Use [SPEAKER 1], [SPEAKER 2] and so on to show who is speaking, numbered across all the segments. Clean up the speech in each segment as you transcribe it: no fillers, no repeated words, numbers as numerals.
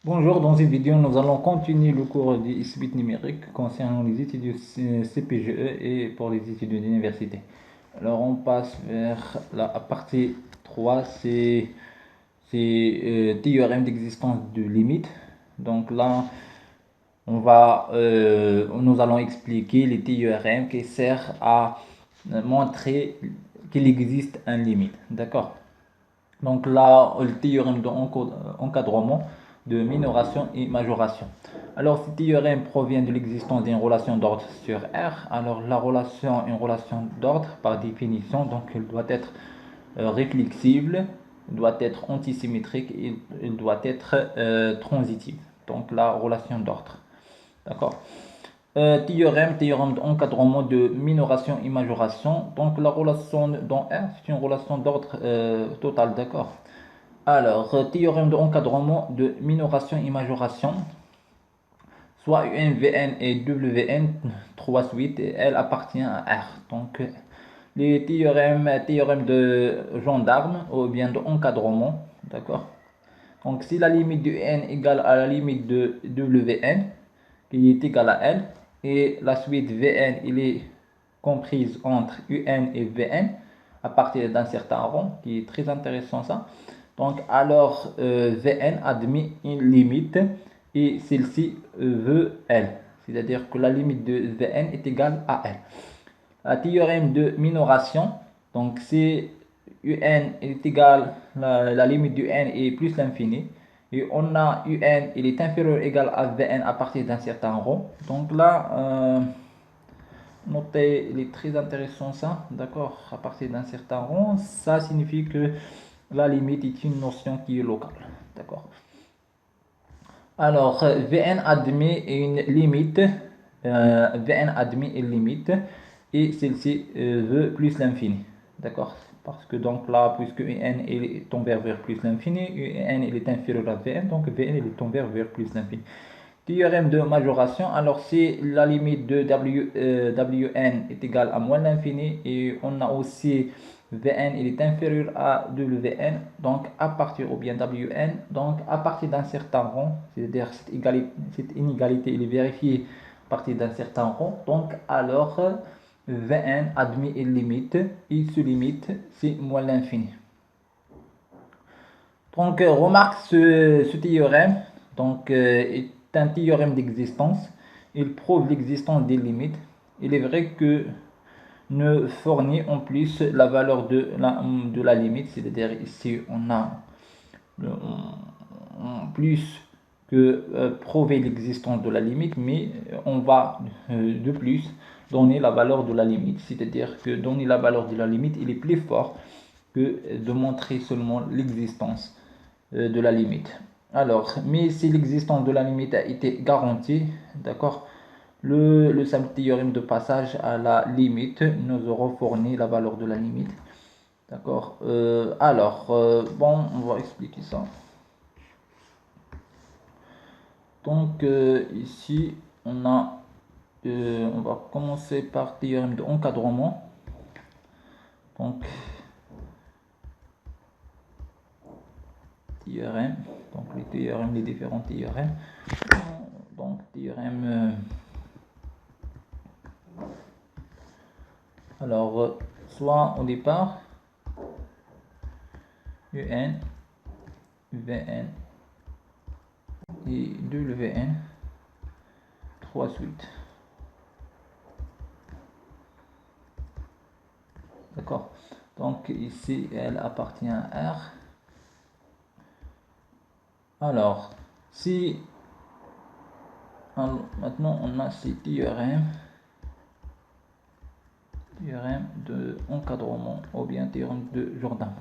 [SPEAKER 1] Bonjour, dans cette vidéo, nous allons continuer le cours des bits numériques concernant les études du CPGE et pour les études d'université. Alors, on passe vers la partie 3, c'est théorème d'existence de limites. Donc là, nous allons expliquer les théorèmes qui servent à montrer qu'il existe une limite. D'accord? Donc là, le théorème d'encadrement de minoration et majoration. Alors, ce théorème provient de l'existence d'une relation d'ordre sur R. Alors, la relation est une relation d'ordre par définition, donc elle doit être réflexible, doit être antisymétrique et elle doit être transitive. Donc, la relation d'ordre. D'accord? Théorème d'encadrement de minoration et majoration. Donc, la relation dans R, c'est une relation d'ordre total, d'accord? Alors, théorème d'encadrement de minoration et majoration. Soit UN, Vn et Wn, 3 suites, et elle appartient à R. Donc, les théorèmes de gendarme ou bien d'encadrement, d'accord? Donc, si la limite de n égale à la limite de Wn, qui est égale à L, et la suite Vn, il est comprise entre Un et Vn, à partir d'un certain rond, qui est très intéressant ça. Donc, alors, Vn admet une limite et celle-ci veut L. C'est-à-dire que la limite de Vn est égale à L. Un théorème de minoration, donc c'est Un est égal, la limite du n est plus l'infini, et on a Un, il est inférieur ou égal à Vn à partir d'un certain rond. Donc là, notez, il est très intéressant ça, d'accord, à partir d'un certain rond, ça signifie que la limite est une notion qui est locale, d'accord. Alors, Vn admet une limite, Vn admet une limite, et celle-ci veut plus l'infini, d'accord. Parce que donc là, puisque Un est tombé vers plus l'infini, Un il est inférieur à Vn, donc Vn il est tombé vers plus l'infini. Théorème de majoration, alors si la limite de Wn est égale à moins l'infini, et on a aussi Vn il est inférieur à Wn, donc à partir, ou bien Wn, donc à partir d'un certain rond, c'est-à-dire cette inégalité elle est vérifiée à partir d'un certain rond, donc alors Vn admet une limite, et ce limite c'est moins l'infini. Donc remarque ce théorème, donc est un théorème d'existence, il prouve l'existence des limites. Il est vrai que ne fournit en plus la valeur de la limite, c'est-à-dire ici on a en plus que prouver l'existence de la limite, mais on va de plus donner la valeur de la limite, c'est-à-dire que donner la valeur de la limite, il est plus fort que de montrer seulement l'existence de la limite. Alors, mais si l'existence de la limite a été garantie, d'accord, le simple théorème de passage à la limite nous aura fourni la valeur de la limite. D'accord. Bon, on va expliquer ça. Donc, ici, on va commencer par théorème de encadrement. Donc, théorème. Donc, les différents théorèmes. Donc, théorème. Alors, soit au départ, Un, Vn et 2Vn, 3 suites. D'accord. Donc ici, elle appartient à R. Alors, si maintenant on a ces théorèmes de encadrement ou bien théorème de Jordan.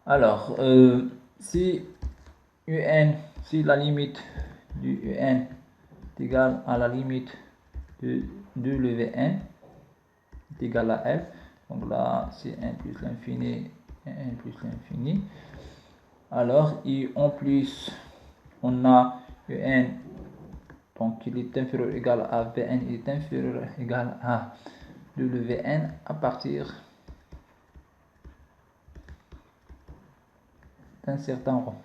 [SPEAKER 1] Alors, si la limite du Un est égale à la limite de Vn est égale à L, donc là c'est 1 plus l'infini, 1 plus l'infini. Alors, et en plus, on a Un, donc il est inférieur ou égal à Vn, il est inférieur ou égal à Vn à partir d'un certain rond.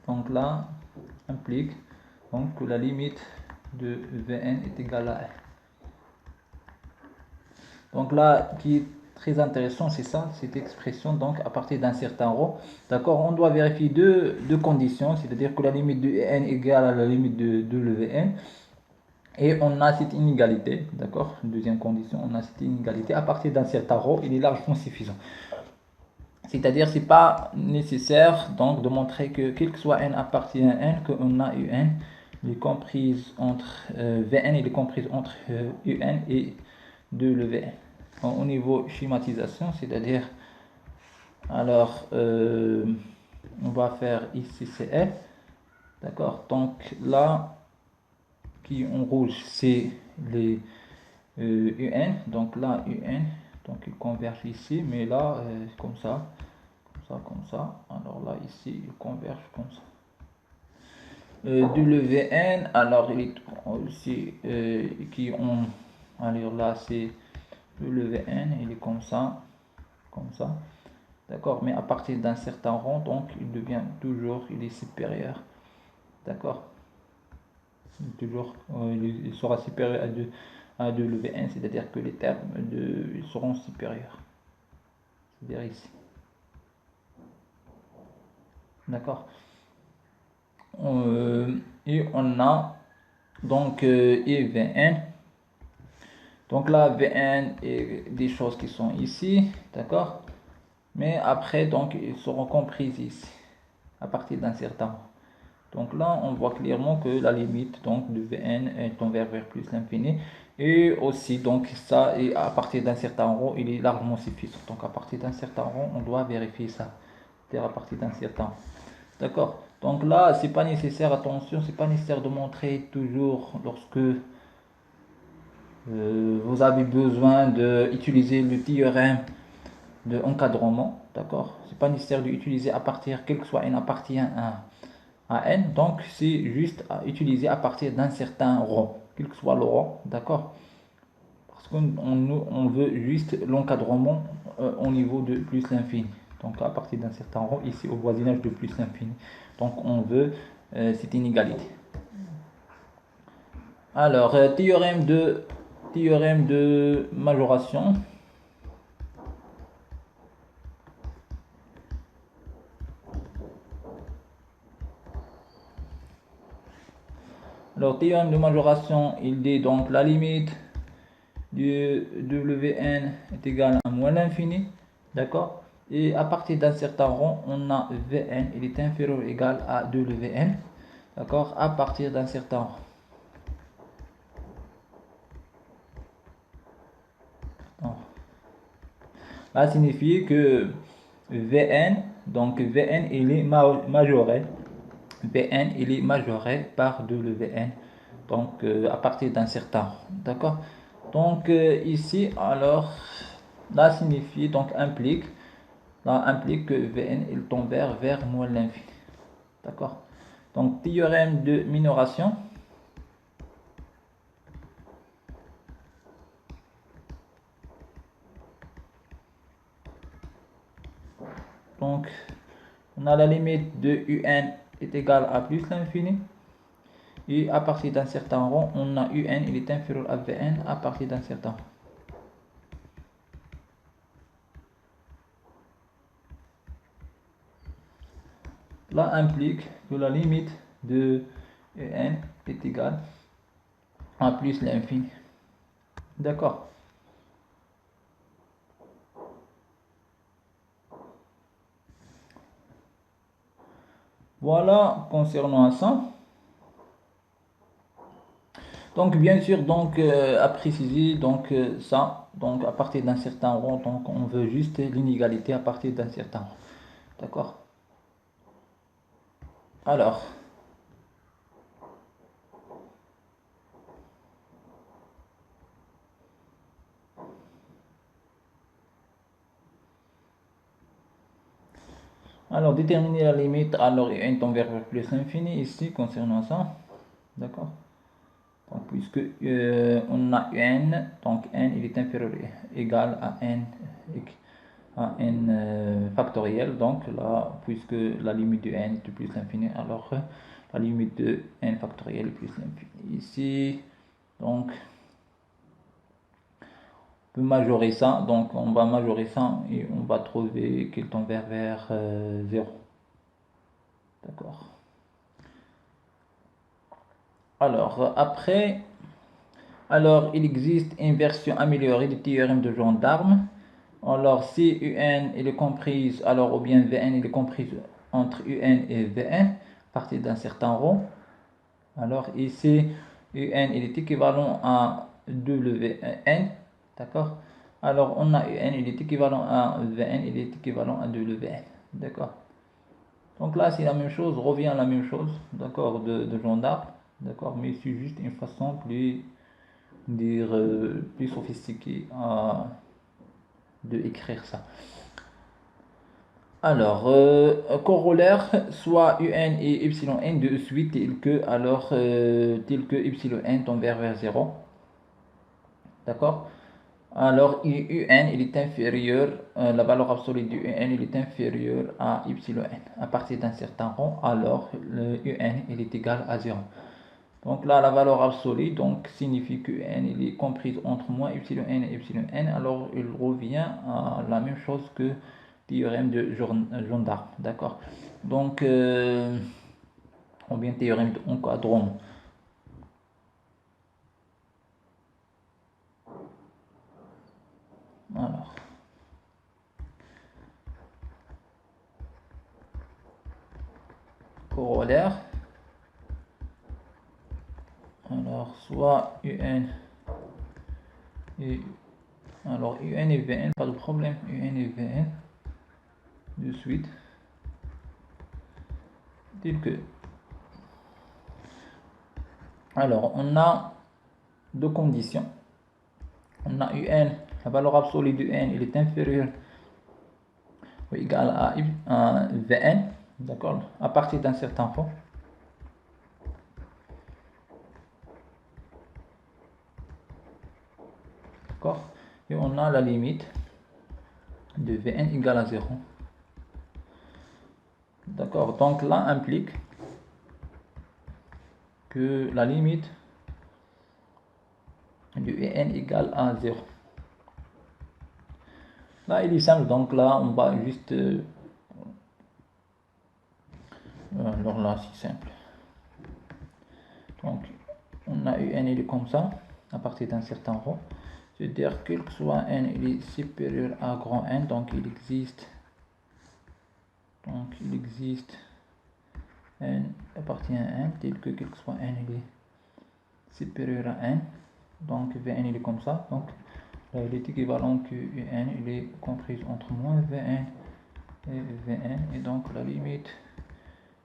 [SPEAKER 1] Donc là implique donc que la limite de Vn est égale à 1. Donc là, qui est très intéressant, c'est ça, cette expression, donc à partir d'un certain rho. D'accord, on doit vérifier deux conditions, c'est-à-dire que la limite de n est égale à la limite de Vn. Et on a cette inégalité, d'accord, deuxième condition, on a cette inégalité à partir d'un certain rho, il est largement suffisant. C'est-à-dire, c'est pas nécessaire donc de montrer que quel que soit n appartient à n, qu'on a un, il est comprise entre Vn, il est comprise entre un et 2Vn. Au niveau schématisation, c'est-à-dire, alors, on va faire ici CL, d'accord, donc là, qui en rouge, c'est les UN, donc là, UN, donc il converge ici, mais là, comme ça, comme ça, alors là, ici, il converge comme ça. WN, alors il est aussi, qui ont, alors là, c'est WN, il est comme ça, d'accord, mais à partir d'un certain rang, donc il devient toujours, il est supérieur, d'accord, toujours, il sera supérieur à 2Vn, c'est-à-dire que les termes ils seront supérieurs, c'est-à-dire ici, d'accord. Et on a donc Vn. Donc là, Vn est des choses qui sont ici, d'accord. Mais après, donc, ils seront comprises ici, à partir d'un certain. Donc là, on voit clairement que la limite donc, de Vn est envers vers plus l'infini. Et aussi, donc, ça, et à partir d'un certain rond, il est largement suffisant. Donc, à partir d'un certain rond, on doit vérifier ça. C'est-à-dire à partir d'un certain rond. D'accord. Donc là, c'est pas nécessaire, attention, c'est pas nécessaire de montrer toujours lorsque vous avez besoin d'utiliser le théorème de encadrement, d'accord. C'est pas nécessaire d'utiliser à partir, quel que soit n appartient à n, donc c'est juste à utiliser à partir d'un certain rond, quel que soit le rond, d'accord. Parce qu'on veut juste l'encadrement au niveau de plus l'infini, donc à partir d'un certain rond, ici au voisinage de plus l'infini, donc on veut cette inégalité. Alors, théorème de majoration. Alors, théorème de majoration, il dit donc la limite du Wn est égale à moins l'infini, d'accord. Et à partir d'un certain rond, on a Vn, il est inférieur ou égal à 2Vn, d'accord, à partir d'un certain rond. Ça signifie que Vn, donc Vn, il est majoré. Vn, il est majoré par 2Vn, donc à partir d'un certain rond, d'accord. Donc ici, alors, là signifie, donc implique que Vn il tombe vers moins l'infini, d'accord. Donc théorème de minoration. Donc on a la limite de un est égal à plus l'infini, et à partir d'un certain rond on a un il est inférieur à Vn à partir d'un certain rond. Là implique que la limite de un est égale à plus l'infini, d'accord. Voilà concernant ça. Donc bien sûr, donc à préciser donc ça, donc à partir d'un certain rond, donc on veut juste l'inégalité à partir d'un certain rond, d'accord. Alors déterminer la limite, alors n tend vers plus l'infini ici concernant ça, d'accord. Donc puisque on a n, donc n il est inférieur égal à n à n factoriel. Donc là, puisque la limite de n est de plus l'infini, alors la limite de n factoriel est plus l'infini ici. Donc on peut majorer ça, donc on va majorer ça et on va trouver qu'il tend vers 0. D'accord. Alors après, alors il existe une version améliorée du théorème de Gendarme. Alors si un il est comprise, alors ou bien Vn il est comprise entre un et Vn à partir d'un certain rond. Alors ici un il est équivalent à Wn, d'accord. Alors on a un il est équivalent à Vn, il est équivalent à Wn, d'accord. Donc là c'est la même chose, revient à la même chose, d'accord, de Gendarme, d'accord, mais c'est juste une façon plus dire plus sophistiquée de écrire ça. Alors, corollaire, soit un et yn de suite tel que, alors, tel que yn tend vers 0. D'accord. Alors, un il est inférieur, la valeur absolue du un il est inférieur à yn. À partir d'un certain rang, alors le un il est égal à 0. Donc là, la valeur absolue donc, signifie que n il est comprise entre moins yn et yn. Alors, il revient à la même chose que théorème de Gendarme. D'accord. Donc, ou bien théorème d'encadrement. Alors, corollaire. Alors, soit un et alors un et vn, pas de problème. Un et vn de suite. Tel que. Alors, on a deux conditions. On a un, la valeur absolue de n, il est inférieur ou égal à vn, d'accord, à partir d'un certain fond. D'accord. Et on a la limite de vn égale à 0. D'accord. Donc là implique que la limite de vn égale à 0. Là il est simple, donc là on va juste alors là c'est simple. Donc on a un il est comme ça à partir d'un certain rang. C'est-à-dire quel que soit n il est supérieur à grand n, donc il existe n appartient à n tel que quel que soit n il est supérieur à n, donc vn il est comme ça. Donc là il est équivalent que un il est compris entre moins vn et vn, et donc la limite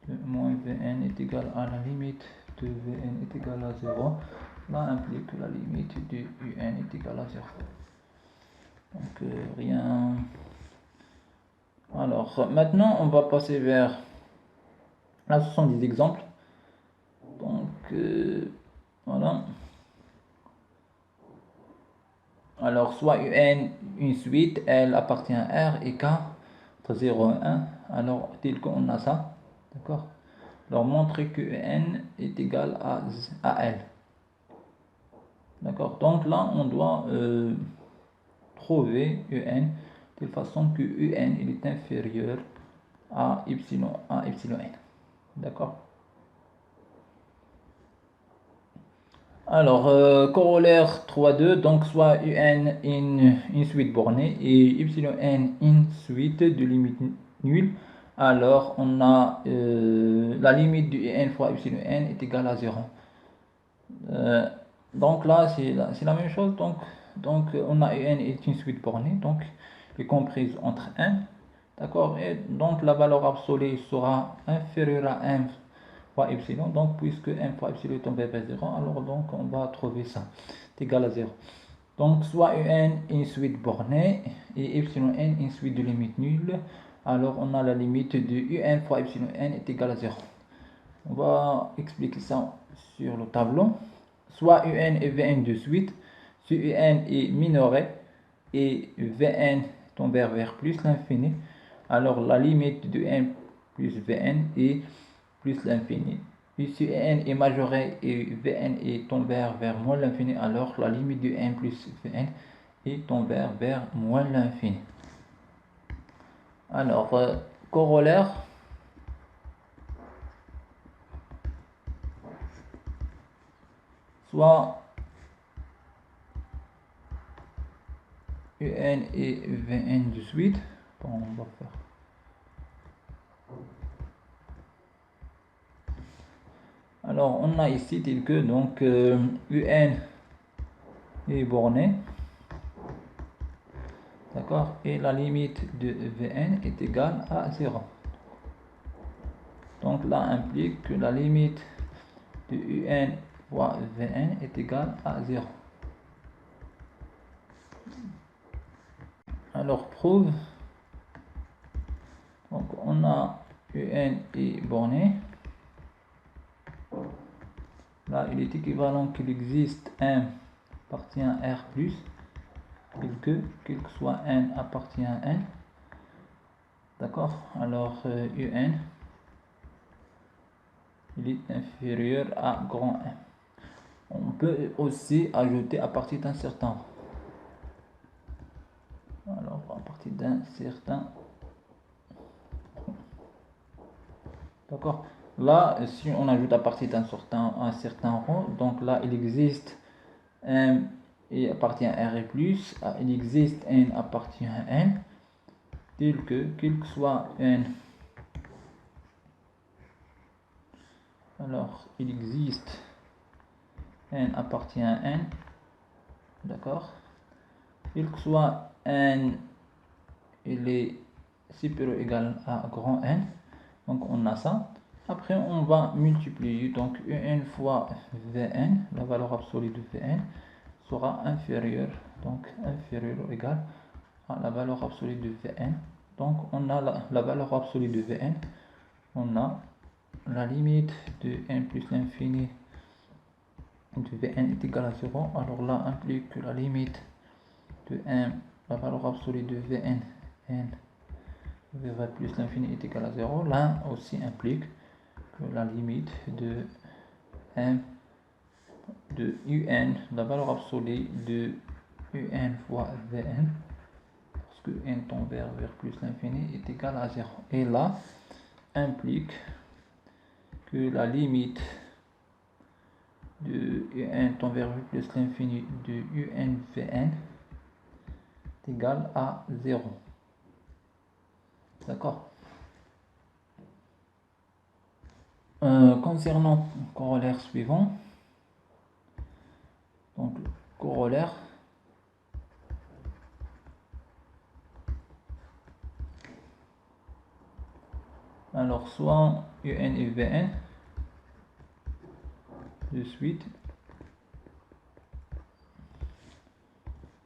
[SPEAKER 1] de moins vn est égale à la limite de vn est égale à 0. Là implique que la limite de un est égale à 0. Donc rien. Alors maintenant on va passer vers. Là ce sont des exemples. Donc voilà. Alors soit un une suite, elle appartient à R et K entre 0 et 1. Alors tel qu'on a ça, d'accord. Alors montrer que n est égal à L. D'accord. Donc là on doit trouver un de façon que un il est inférieur à epsilon n. D'accord. Alors corollaire 3,2, donc soit un une suite bornée et n une suite de limite nulle. Alors on a la limite de n fois n est égale à 0. Donc là c'est la même chose. Donc on a n est une suite bornée, donc est comprise entre 1, d'accord, et donc la valeur absolue sera inférieure à 1 fois epsilon. Donc puisque 1 fois epsilon est tombé vers 0, alors donc on va trouver ça est égal à 0. Donc soit un une suite bornée et epsilon n une suite de limite nulle. Alors on a la limite de un fois epsilon n est égal à 0. On va expliquer ça sur le tableau. Soit un et vn de suite, si un est minoré et vn tend vers plus l'infini, alors la limite de n plus Vn est plus l'infini. Ici n est majoré et Vn est tend vers moins l'infini, alors la limite de n plus Vn est tend vers moins l'infini. Alors, corollaire, soit un et Vn de suite. Bon, on va faire. Alors, on a ici tel que donc un est borné. D'accord? Et la limite de Vn est égale à 0. Donc là implique que la limite de un fois Vn est égale à 0. Alors prouve. Donc on a un est borné. Là il est équivalent qu'il existe un appartient à R plus, quel que soit n appartient à n. D'accord? Alors un il est inférieur à grand n. On peut aussi ajouter à partir d'un certain rang. Alors à partir d'un certain. D'accord? Là, si on ajoute à partir d'un certain rang, donc là il existe un et appartient à R et plus, il existe n appartient à n, tel que quel que soit n. Alors il existe n appartient à n, d'accord? Quel que soit n, il est supérieur ou égal à grand n, donc on a ça. Après on va multiplier, donc un fois Vn, la valeur absolue de Vn sera inférieure, donc inférieur ou égal à la valeur absolue de Vn. Donc on a la valeur absolue de Vn, on a la limite de n plus l'infini de Vn est égal à 0. Alors là implique que la limite de n, la valeur absolue de Vn, n vers plus l'infini est égal à 0. Là aussi implique que la limite de n de un, la valeur absolue de un fois Vn, parce que n tend vers plus l'infini est égal à 0. Et là implique que la limite de un tend vers plus l'infini de un Vn est égal à 0. D'accord? Concernant le corollaire suivant, donc le corollaire, alors soit un et Vn de suite.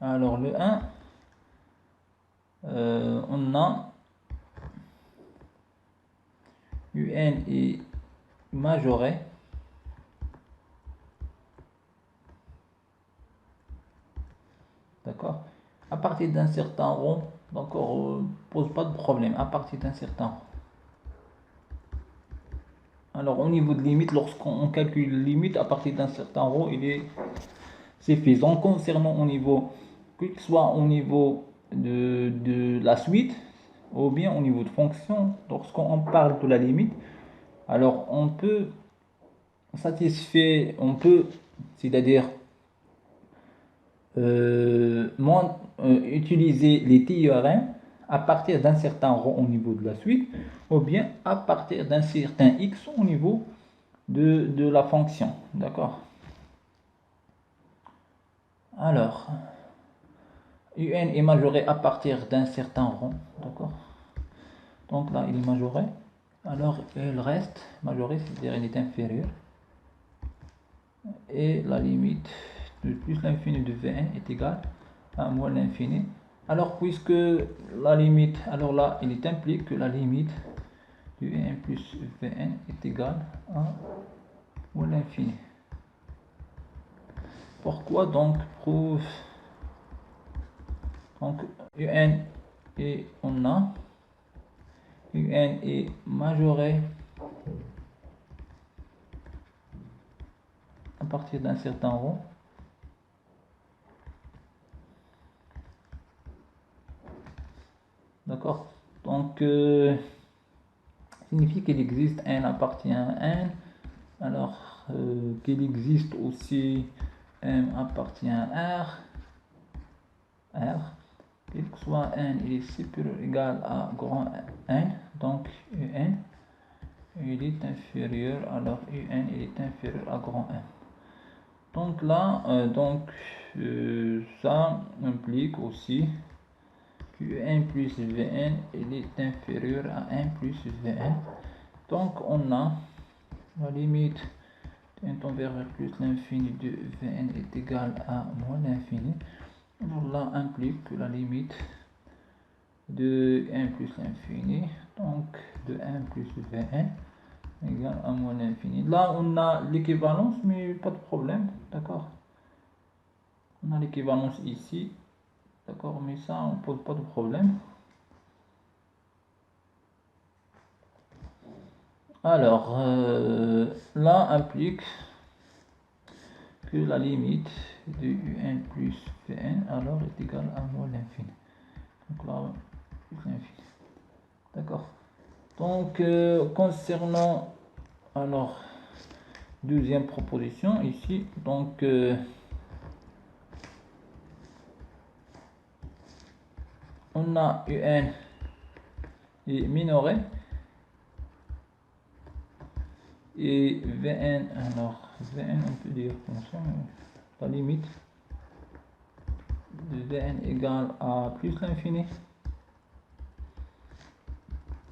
[SPEAKER 1] Alors le 1, on a un est majoré. D'accord? À partir d'un certain rond, donc on pose pas de problème. À partir d'un certain rond. Alors au niveau de limite, lorsqu'on calcule limite à partir d'un certain rond, c'est suffisant. Concernant au niveau, que ce soit au niveau de la suite ou bien au niveau de fonction, lorsqu'on parle de la limite, alors on peut satisfaire, c'est-à-dire utiliser les théorèmes à partir d'un certain rang au niveau de la suite ou bien à partir d'un certain x au niveau de la fonction. D'accord? Alors, un est majoré à partir d'un certain rang. D'accord? Donc là, il est majoré. Alors, il reste majoré, c'est-à-dire il est inférieur. Et la limite de plus l'infini de Vn est égale à moins l'infini. Alors, puisque la limite, alors là, il est impliqué que la limite de n plus Vn est égale à moins l'infini. Pourquoi donc prouve donc un et on a un est majoré à partir d'un certain rang. D'accord. Donc, signifie qu'il existe n appartient à n. Alors, qu'il existe aussi m appartient à R. Quel que soit n, il est supérieur ou égal à grand N. Donc, un, il est inférieur. Alors, un, il est inférieur à grand N. Donc là, ça implique aussi que n plus Vn il est inférieur à 1 plus Vn. Donc on a la limite de n tend vers plus l'infini de Vn est égal à moins l'infini. Alors là implique que la limite de 1 plus l'infini, donc de 1 plus Vn égale à moins l'infini. Là on a l'équivalence, mais pas de problème, d'accord. On a l'équivalence ici, d'accord, mais ça on pose pas de problème. Alors là implique que la limite de un plus Vn alors est égale à moins l'infini. Donc là plus l'infini, d'accord. Donc concernant alors deuxième proposition ici, donc on a un est minoré et Vn, alors Vn on peut dire comme ça, la limite de Vn égale à plus l'infini.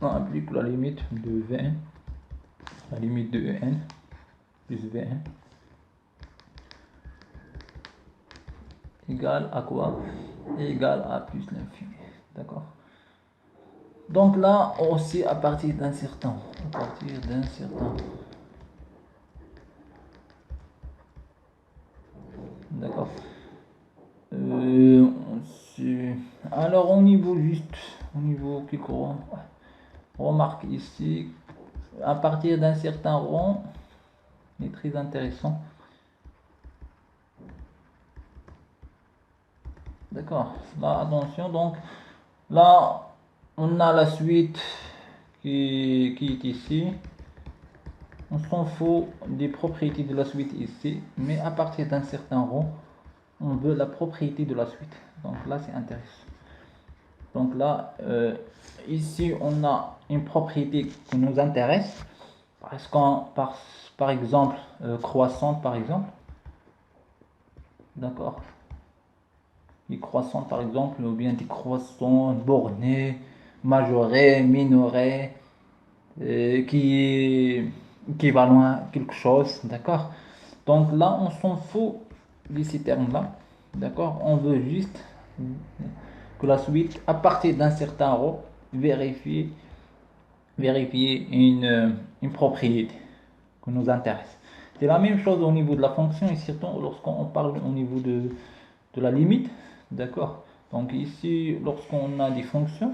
[SPEAKER 1] On applique la limite de Vn, la limite de En plus Vn égale à quoi? Égale à plus l'infini, d'accord. Donc là aussi à partir d'un certain, d'accord. Alors au niveau quelques remarque ici, à partir d'un certain rang, est très intéressant. D'accord, là attention, donc là on a la suite qui est ici. On s'en fout des propriétés de la suite ici, mais à partir d'un certain rang, on veut la propriété de la suite. Donc là c'est intéressant. Donc là ici on a une propriété qui nous intéresse, parce qu'on par exemple croissante par exemple, d'accord, des croissantes par exemple, ou bien des croissantes bornées, majorées, minorées, qui équivalent à quelque chose, d'accord. Donc là on s'en fout de ces termes là, d'accord. On veut juste que la suite à partir d'un certain rang vérifier une propriété qui nous intéresse. C'est la même chose au niveau de la fonction et surtout lorsqu'on parle au niveau de la limite, d'accord. Donc ici lorsqu'on a des fonctions,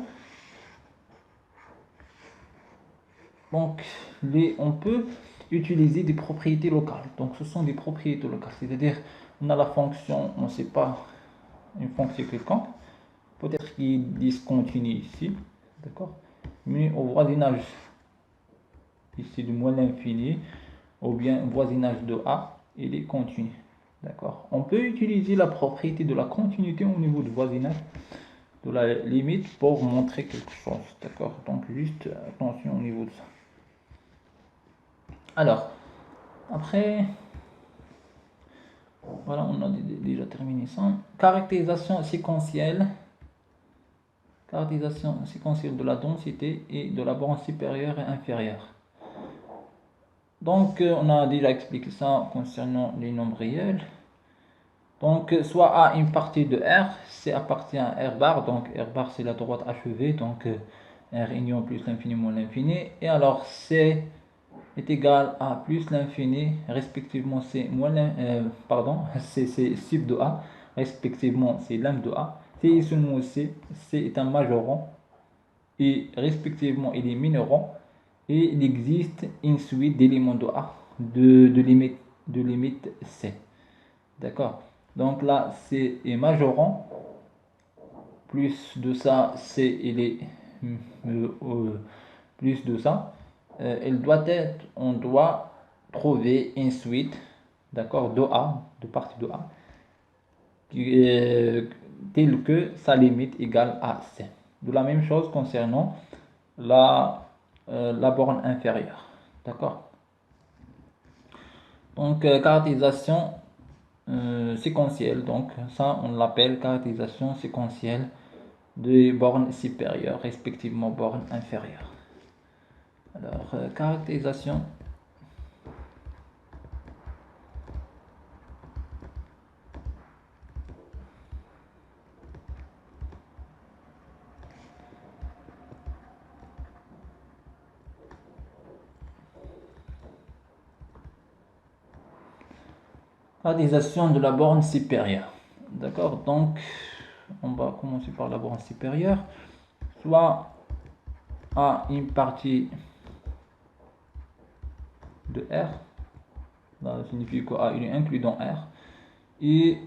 [SPEAKER 1] donc on peut utiliser des propriétés locales. Donc ce sont des propriétés locales, c'est-à-dire on a la fonction, on ne sait pas, une fonction quelconque, peut-être qu'il est discontinu ici, d'accord, mais au voisinage ici de moins l'infini, ou bien voisinage de A, il est continu, d'accord. On peut utiliser la propriété de la continuité au niveau du voisinage de la limite pour montrer quelque chose, d'accord. Donc juste attention au niveau de ça. Alors après, voilà, on a déjà terminé ça. Caractérisation séquentielle de la densité et de la borne supérieure et inférieure. Donc on a déjà expliqué ça concernant les nombres réels. Donc soit A une partie de R, C appartient à R bar, donc R bar c'est la droite achevée, donc R union plus l'infini moins l'infini, et alors C est égal à plus l'infini, respectivement c'est moins c'est sub de A, respectivement c'est lambda de A, et seulement C. C est un majorant et respectivement il est minorant, et il existe une suite d'éléments de A de limite C. D'accord? Donc là, C est majorant, plus de ça, C il est plus de ça. On doit trouver une suite, d'accord, de A, de partie de A, telle que sa limite égale à C. De la même chose concernant la borne inférieure. D'accord? Donc, caractérisation séquentielle. Donc, ça, on l'appelle caractérisation séquentielle des bornes supérieures, respectivement bornes inférieures. Alors, caractérisation. Caractérisation de la borne supérieure. D'accord? Donc, on va commencer par la borne supérieure. Soit A une partie de R. Ça signifie que A il est inclus dans R. Et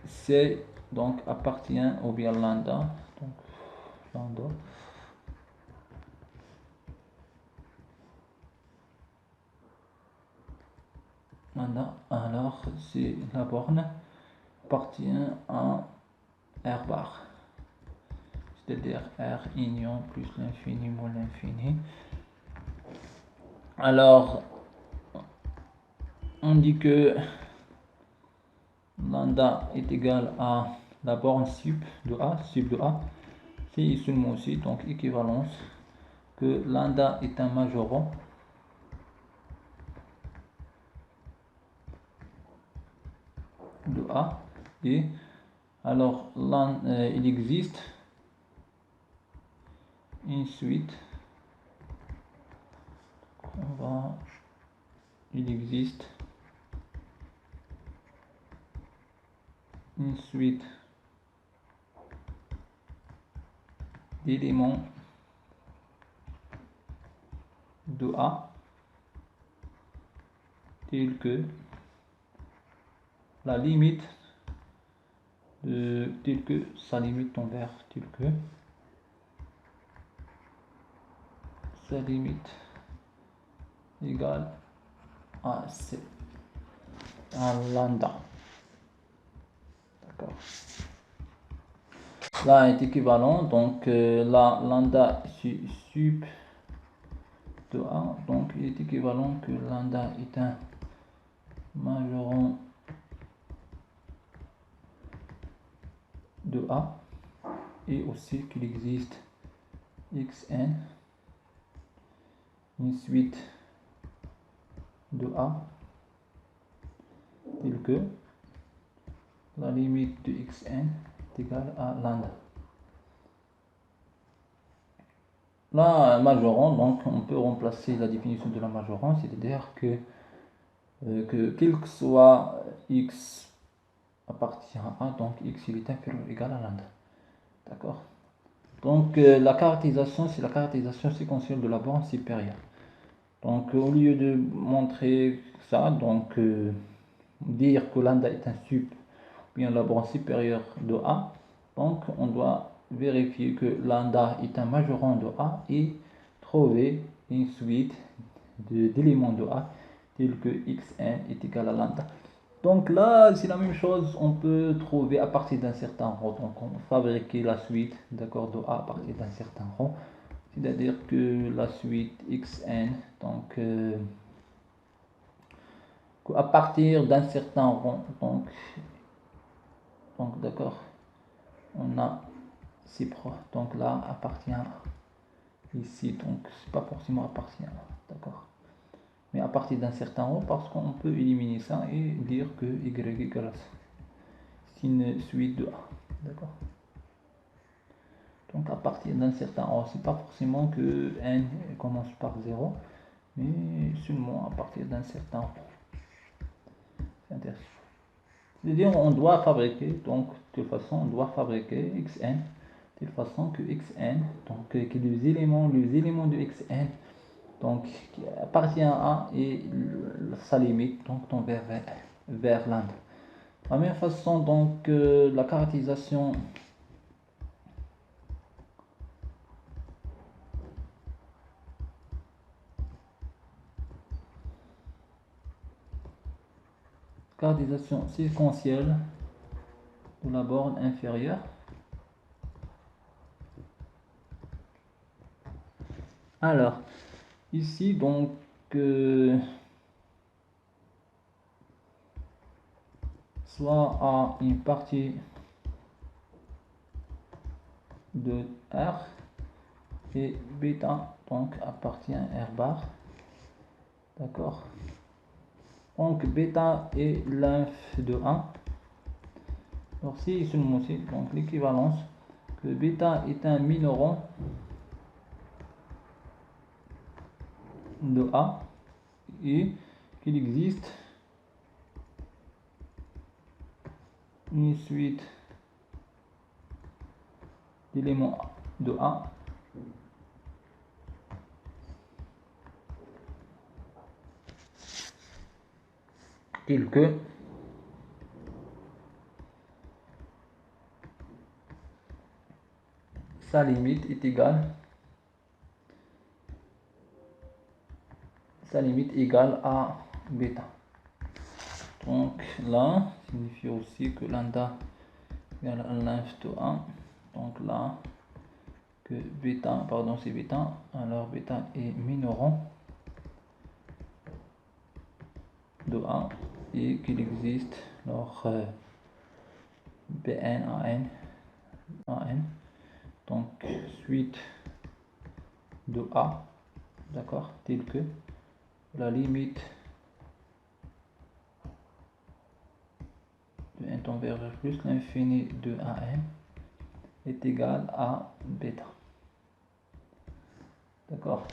[SPEAKER 1] C donc appartient au bien lambda. Donc, lambda. Alors c'est la borne appartient à R bar, c'est-à-dire R union plus l'infini moins l'infini. Alors on dit que lambda est égal à la borne sub de A, c'est seulement aussi donc équivalence que lambda est un majorant de A, et alors là il existe une suite, il existe une suite d'éléments de A tels que la limite telle que sa limite envers telle que sa limite égale à C, à lambda. D'accord. Là est équivalent, donc la lambda sub de A, donc il est équivalent que lambda est un majorant de A, et aussi qu'il existe xn, une suite de A telle que la limite de xn est égale à lambda. Là, majorant, donc on peut remplacer la définition de la majorant, c'est-à-dire que quel que soit x appartient à A, donc x il est inférieur ou égal à lambda. D'accord? Donc la caractérisation, c'est la caractérisation séquentielle de la borne supérieure. Donc au lieu de montrer ça, donc dire que lambda est un sub, bien la borne supérieure de A, donc on doit vérifier que lambda est un majorant de A et trouver une suite d'éléments de A tels que xn est égal à lambda. Donc là, c'est la même chose, on peut trouver à partir d'un certain rang. Donc on fabriquer la suite d'accord de A à partir d'un certain rang. C'est-à-dire que la suite xn, donc à partir d'un certain rang, donc d'accord, on a Cipro. Donc là appartient ici, donc c'est pas forcément appartient, d'accord. Mais à partir d'un certain rang, parce qu'on peut éliminer ça et dire que y égale c'est une suite de A, d'accord. Donc à partir d'un certain rang, c'est pas forcément que n commence par 0, mais seulement à partir d'un certain rang. C'est intéressant. C'est-à-dire on doit fabriquer, donc de toute façon on doit fabriquer xn de telle façon que xn, donc que les éléments de xn donc qui appartient à A et sa limite donc tend vers l'Inde. De la même façon donc la caractérisation séquentielle de la borne inférieure. Alors ici donc soit à une partie de R et bêta donc appartient à R bar, d'accord. Donc bêta est l'inf de 1. Alors si seulement aussi donc l'équivalence que bêta est un minoron de A et qu'il existe une suite d'éléments de A tels que sa limite est égale à bêta. Donc là signifie aussi que lambda égale à l'inf de 1. Donc là que bêta, pardon c'est bêta, alors bêta est minoron de A et qu'il existe alors Bn an, donc suite de A, d'accord, tel que la limite de n tend vers plus l'infini de an est égal à bêta, d'accord.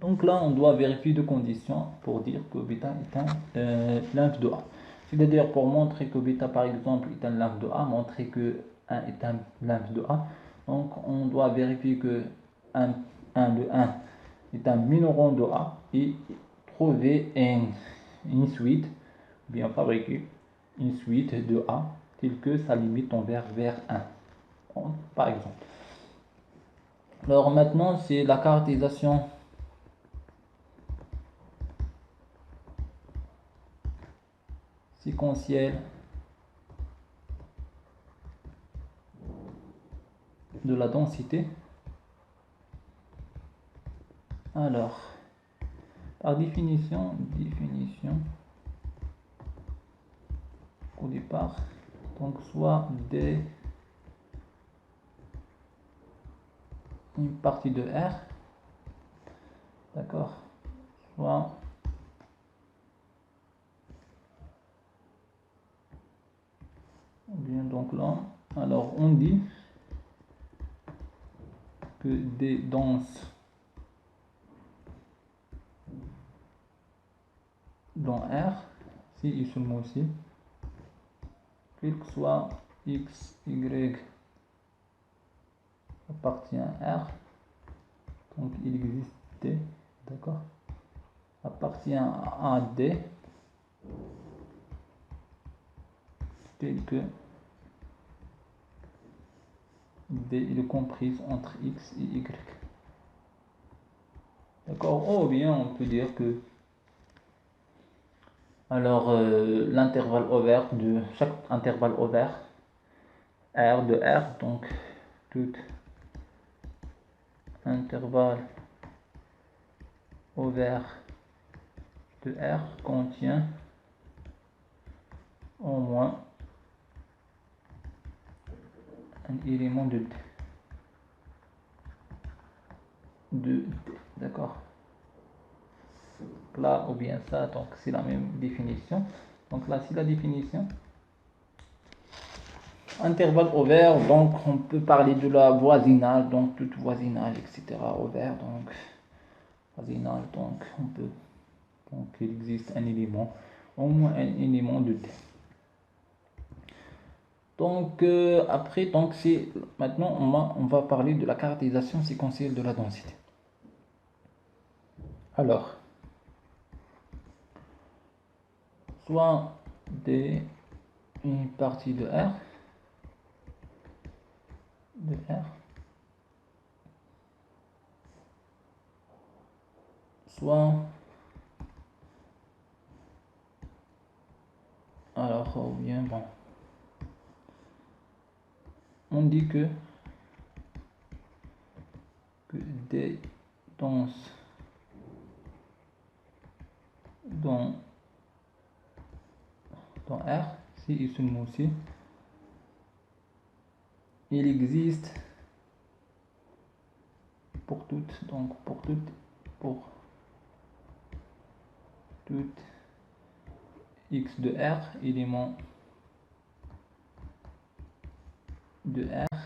[SPEAKER 1] Donc là on doit vérifier deux conditions pour dire que bêta est un l'inf de A. C'est-à-dire pour montrer que bêta par exemple est un l'inf de A, montrer que 1 est un l'inf de A, donc on doit vérifier que 1 de 1 est un minoron de A et trouver une suite, bien fabriquer une suite de A telle que sa limite tend vers 1, par exemple. Alors maintenant c'est la caractérisation séquentielle de la densité. Alors par définition au départ, donc soit D une partie de R, d'accord, soit bien donc là, alors on dit que D dense dans R, si et seulement si, quel que soit x, y appartient à R, donc il existe D, d'accord, appartient à D, tel que D est comprise entre x et y. D'accord, ou bien on peut dire que alors l'intervalle ouvert de chaque intervalle ouvert R de R, donc tout intervalle ouvert de R contient au moins un élément de D, d'accord. Là ou bien ça, donc c'est la même définition. Donc là c'est la définition. Intervalle ouvert, donc on peut parler de la voisinage, donc tout voisinage, etc. ouvert, donc voisinage, donc on peut, donc il existe un élément, au moins un élément de D. Donc après, donc c'est maintenant on va parler de la caractérisation séquentielle de la densité. Alors, soit D une partie de R, soit alors ou bien bon, on dit que D dense dans R, si il se met aussi, il existe pour toutes, donc pour toute x de R, élément de R,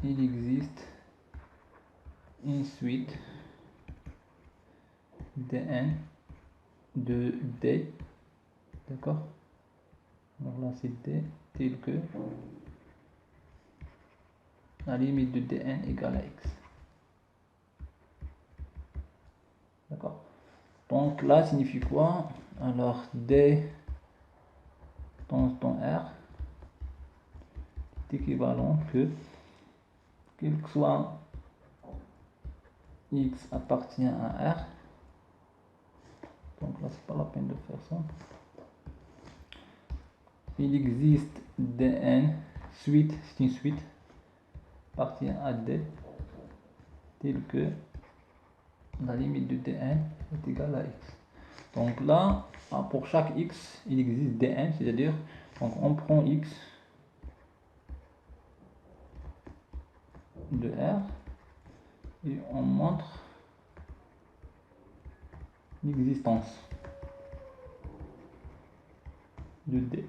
[SPEAKER 1] il existe une suite dn de D, d'accord? Donc là c'est D tel que la limite de dn égale à x, d'accord? Donc là signifie quoi? Alors D dans R est équivalent que quel que soit x appartient à R, donc là c'est pas la peine de faire ça, il existe dn suite, c'est une suite appartient à D tel que la limite de dn est égale à x. Donc là pour chaque x il existe dn, c'est-à-dire donc on prend x de R et on montre l'existence de D.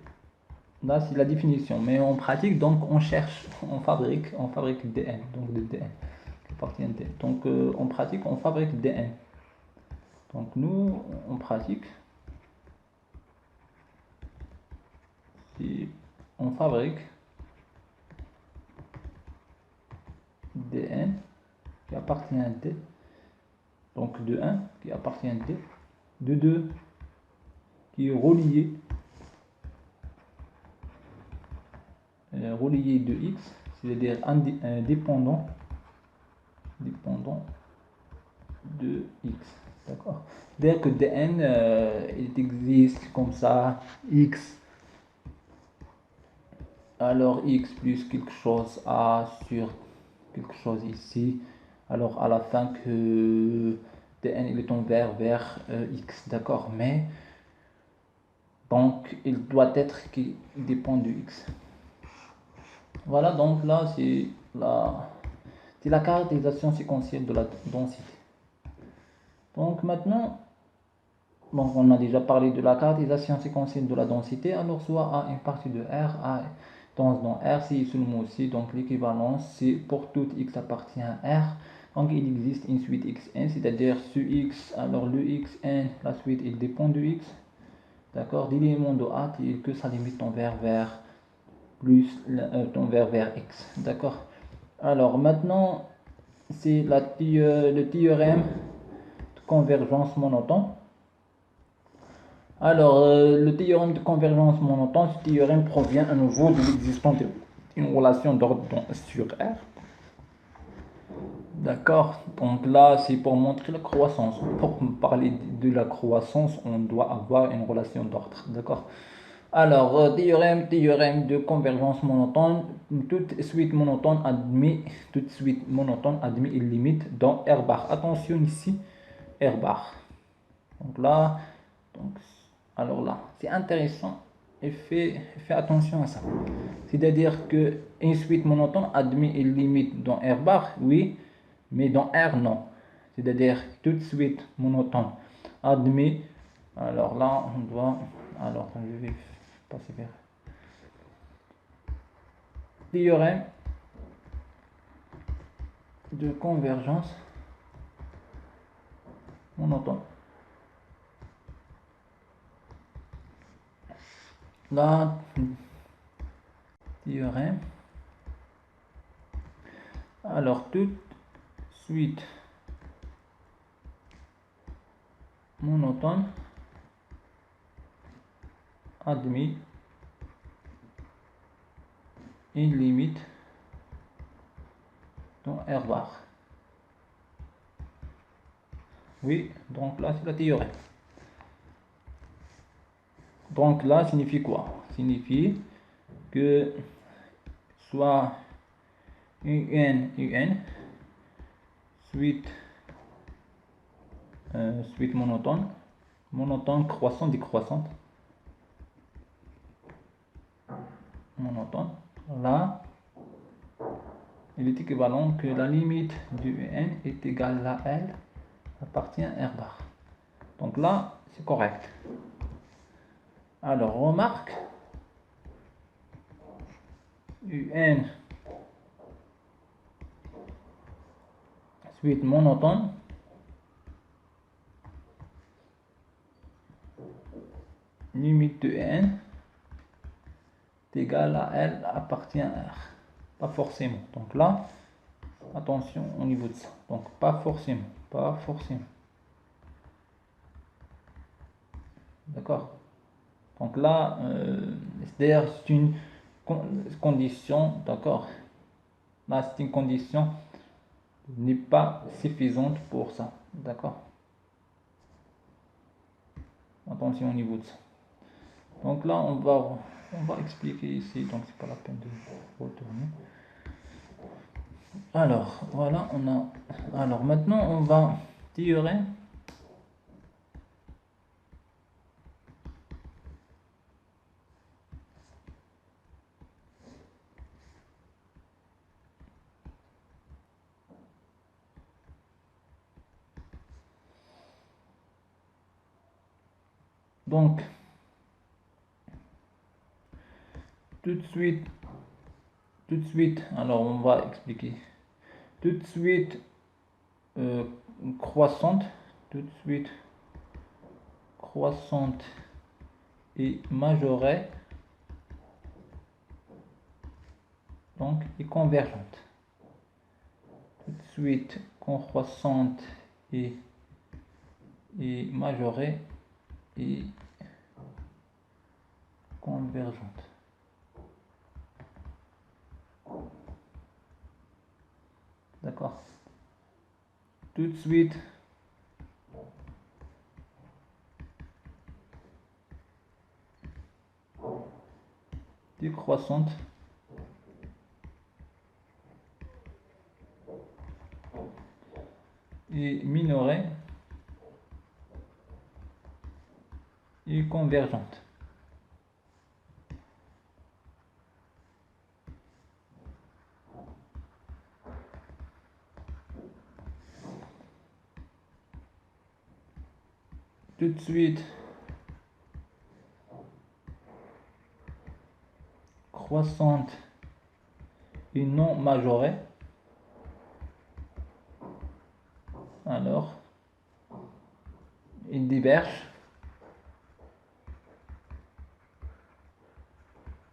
[SPEAKER 1] Là c'est la définition, mais en pratique donc on cherche, on fabrique dn, donc de dn qui appartient à D. Donc en pratique on fabrique dn. Donc nous en pratique si on fabrique dn qui appartient à D, donc de 1 qui appartient à D, de 2 qui est relié de x, c'est-à-dire dépendant de x, d'accord? Dès que dn il existe comme ça, x, alors x plus quelque chose a sur quelque chose ici, alors à la fin que dn il est envers vers x, d'accord? Mais donc il doit être qui dépend de x. Voilà, donc là c'est la caractérisation séquentielle de la densité. Donc maintenant, donc on a déjà parlé de la caractérisation séquentielle de la densité, alors soit à une partie de R, A dense dans R, c'est seulement aussi, donc l'équivalence c'est pour tout x appartient à R, donc il existe une suite xn, c'est-à-dire ce x, alors le xn, la suite il dépend de x, d'accord, l'élément de A que sa limite tend vers plus tend vers x, d'accord. Alors maintenant c'est le théorème de convergence monotone. Alors, le théorème de convergence monotone, ce théorème provient à nouveau de l'existence d'une relation d'ordre sur R. D'accord. Donc là, c'est pour montrer la croissance. Pour parler de la croissance, on doit avoir une relation d'ordre. D'accord. Alors, théorème de convergence monotone. Toute suite monotone admet une limite dans R bar. Attention ici, R bar. Donc là, alors là, c'est intéressant et fais attention à ça. C'est-à-dire que une suite monotone admet une limite dans R bar, oui, mais dans R, non. C'est-à-dire toute suite monotone admet, alors là, on doit, alors je vais passer vers théorème de convergence monotone. la théorème. Alors, toute suite monotone admet une limite dans R bar. Oui, donc là, c'est la théorème. Donc là, signifie quoi? Signifie que soit UN suite monotone croissante décroissante, monotone, là il est équivalent que la limite du UN est égale à L appartient à R bar. Donc là c'est correct. Alors remarque, UN suite monotone limite de n est égale à L appartient à R. Pas forcément. Donc là, attention au niveau de ça. Donc pas forcément. Pas forcément. D'accord. Donc là, c'est-à-dire c'est une condition, d'accord. Là, c'est une condition n'est pas suffisante pour ça. D'accord. Attention au niveau de ça. Donc là, on va expliquer ici, donc c'est pas la peine de retourner. Alors, voilà, on a. Alors maintenant, on va théorème. Donc, tout de suite, alors on va expliquer. Tout de suite croissante, tout de suite croissante et majorée, donc et convergente. Tout de suite croissante et majorée et convergente. D'accord. Tout de suite décroissante et minorée et convergente. Tout de suite croissante et non majorée. Alors, il diverge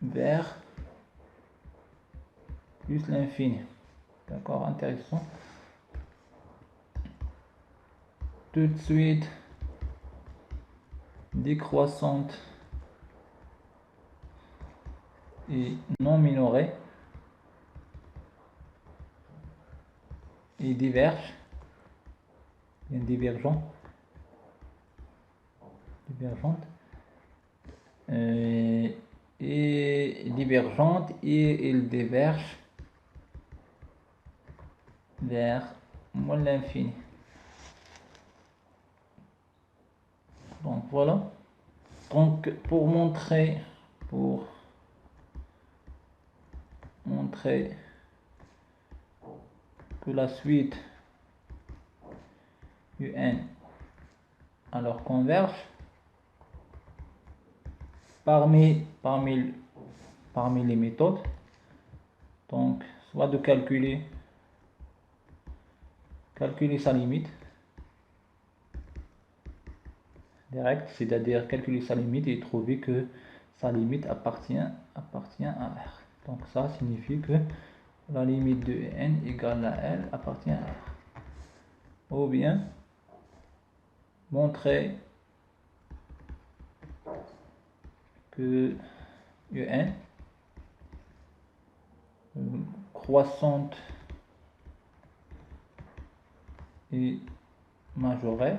[SPEAKER 1] vers plus l'infini. D'accord, intéressant. Tout de suite décroissante et non minorée et diverge, et divergente et divergente et il diverge vers moins l'infini. Donc voilà. Donc pour montrer que la suite UN alors converge parmi les méthodes, donc soit de calculer sa limite direct, c'est-à-dire calculer sa limite et trouver que sa limite appartient à R. Donc ça signifie que la limite de n égale à L appartient à R. Ou bien montrer que un croissante et majorée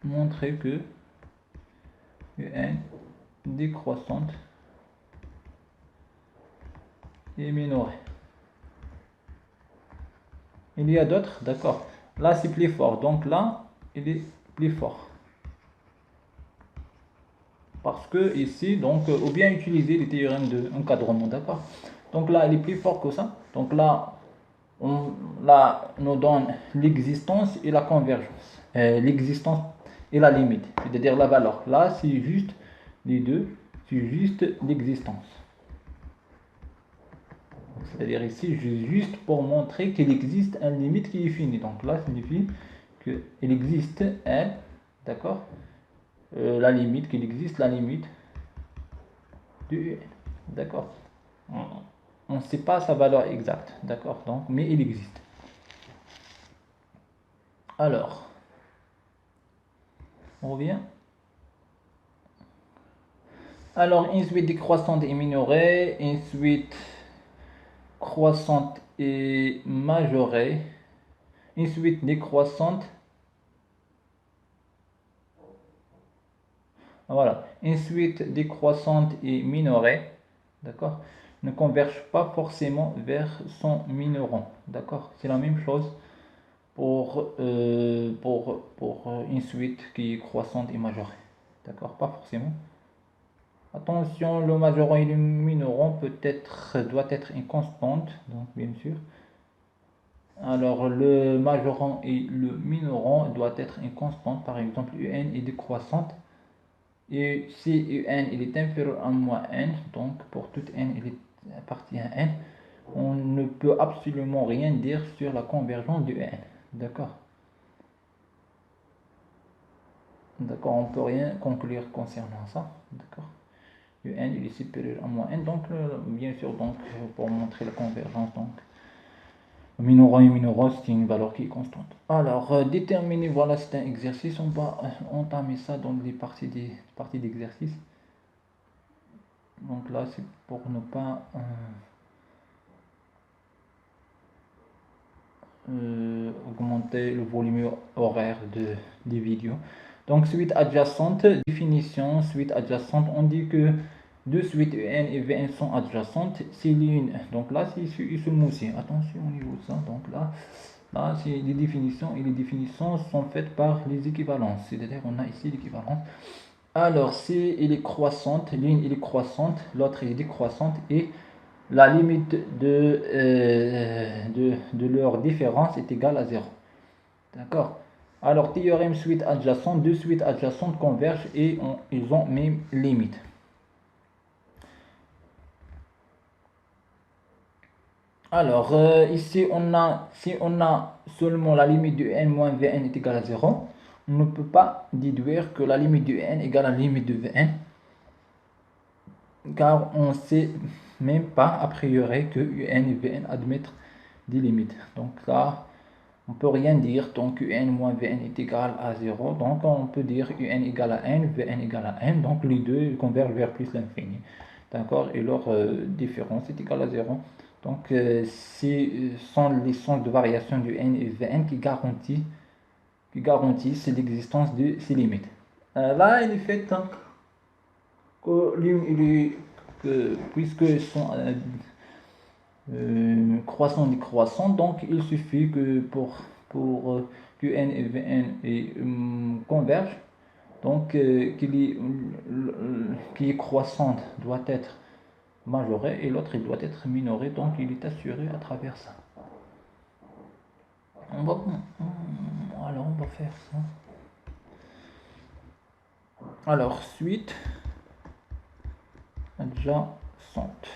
[SPEAKER 1] montrer que un décroissante et minorée. Il y a d'autres, d'accord. Là c'est plus fort, donc là il est plus fort. Parce que ici, donc, ou bien utiliser les théorèmes d'encadrement, d'accord. Donc là, il est plus fort que ça. Donc là, on nous donne l'existence et la convergence. L'existence et la limite, c'est-à-dire la valeur. Là, c'est juste les deux, c'est juste l'existence. C'est-à-dire ici, juste pour montrer qu'il existe une limite qui est finie. Donc là, ça signifie qu'il existe un, d'accord, la limite, qu'il existe la limite de un, d'accord. On ne sait pas sa valeur exacte, d'accord, donc, mais il existe. Alors, on revient. Alors, une suite décroissante et minorée, une suite croissante et majorée, une suite décroissante, voilà, une suite décroissante et minorée, d'accord, ne converge pas forcément vers son minorant, d'accord, c'est la même chose pour une suite qui est croissante et majorée, d'accord, pas forcément. Attention, le majorant et le minorant doit être une constante, donc bien sûr. Alors le majorant et le minorant doit être une constante, par exemple un est décroissante. Et si un il est inférieur à moins n, donc pour tout n il appartient à n, on ne peut absolument rien dire sur la convergence de n. D'accord. D'accord, on ne peut rien conclure concernant ça. D'accord. Un il est supérieur à moins n, donc bien sûr, donc pour montrer la convergence, donc minorant et minorant, c'est une valeur qui est constante. Alors déterminer, voilà, c'est un exercice, on va entamer ça dans les parties d'exercice. Donc là c'est pour ne pas augmenter le volume horaire des vidéos. Donc suite adjacente, définition, suite adjacente, on dit que deux suites UN et VN sont adjacentes si l'une, donc là c'est ce mot-ci, attention au niveau de ça, donc là c'est les définitions, et les définitions sont faites par les équivalences, c'est-à-dire on a ici l'équivalence. Alors si il est croissante, l'une il est croissante, l'autre il est décroissante, et la limite de leur différence est égale à 0. D'accord. Alors théorème suite adjacente, deux suites adjacentes convergent et ils ont même limite. Alors ici si on a seulement la limite de n moins vn est égale à 0, on ne peut pas déduire que la limite de n égale à la limite de vn, car on ne sait même pas a priori que un et vn admettent des limites. Donc là, on peut rien dire tant que un moins vn est égal à 0. Donc on peut dire un égale à n, vn égale à n. Donc les deux convergent vers plus l'infini. D'accord. Et leur différence est égale à 0. Donc ce sont les sens de variation du n et vn qui garantissent l'existence de ces limites. Là, il est fait que puisque sont croissant décroissant, donc il suffit que pour que n et vn convergent, donc qui est croissante doit être majorée et l'autre il doit être minoré, donc il est assuré à travers ça. Alors on va faire ça. Alors suite adjacente,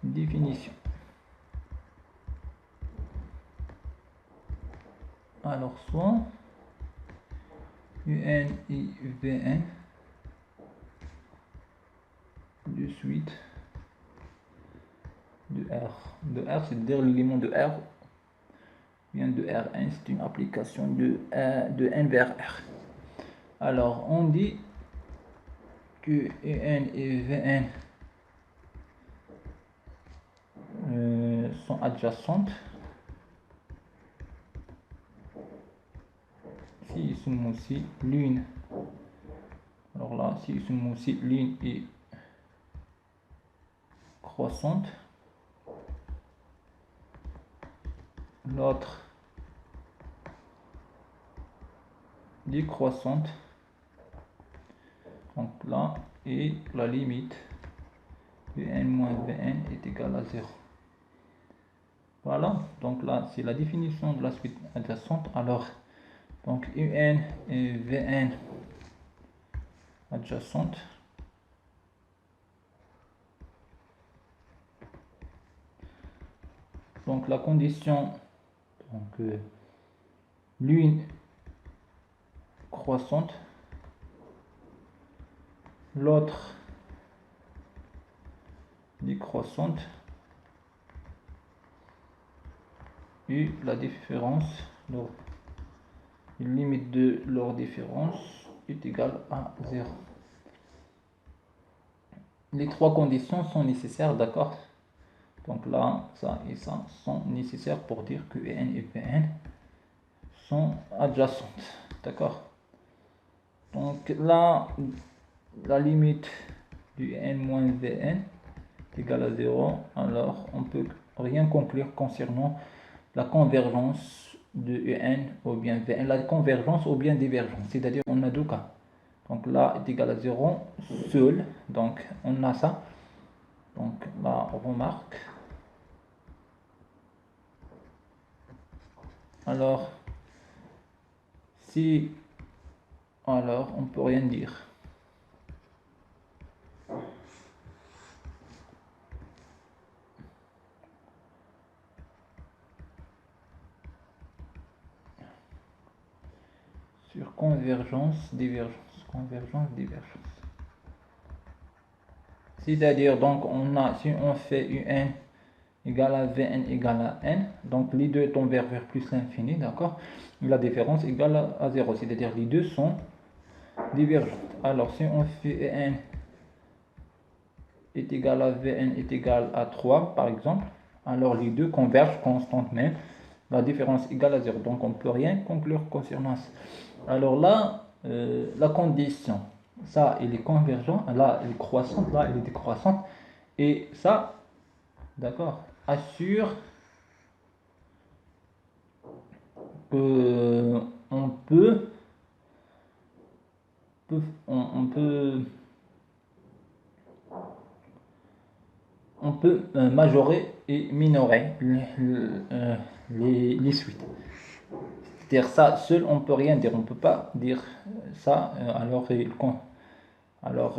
[SPEAKER 1] définition. alors soit UN et Vn de suite de R. De R, c'est-à-dire l'élément de R vient de Rn, c'est une application de N vers R. Alors, on dit que UN et Vn sont adjacentes si seulement si l'une, alors là, si seulement si l'une est croissante, l'autre décroissante. Donc là, et la limite Vn moins Vn est égale à 0. Voilà, donc là, c'est la définition de la suite adjacente. Alors, donc UN et Vn adjacente. Donc la condition, donc l'une croissante, l'autre décroissante, et la différence, leur limite de leur différence est égale à 0. Les trois conditions sont nécessaires, d'accord? Donc là, ça et ça sont nécessaires pour dire que EN et Vn sont adjacentes, d'accord? Donc là, la limite du n moins Vn est égale à 0, alors on peut rien conclure concernant la convergence de En ou bien Vn, la convergence ou bien divergence, c'est-à-dire on a deux cas. Donc là est égal à 0 seul, donc on a ça. Donc là on remarque. Alors si, alors on peut rien dire. Sur convergence, divergence, convergence, divergence. C'est-à-dire, donc, on a, si on fait UN égale à Vn égale à N, donc les deux tombent vers plus l'infini, d'accord? La différence égale à 0, c'est-à-dire les deux sont divergentes. Alors, si on fait N est égal à Vn est égal à 3, par exemple, alors les deux convergent constantes même. La différence égale à 0, donc on ne peut rien conclure concernant ça. Alors là, la condition, ça il est convergent, là il est croissante, là il est décroissante, et ça, d'accord, assure que on peut majorer et minorer les suites. C'est-à-dire ça, seul on peut rien dire, on peut pas dire ça, alors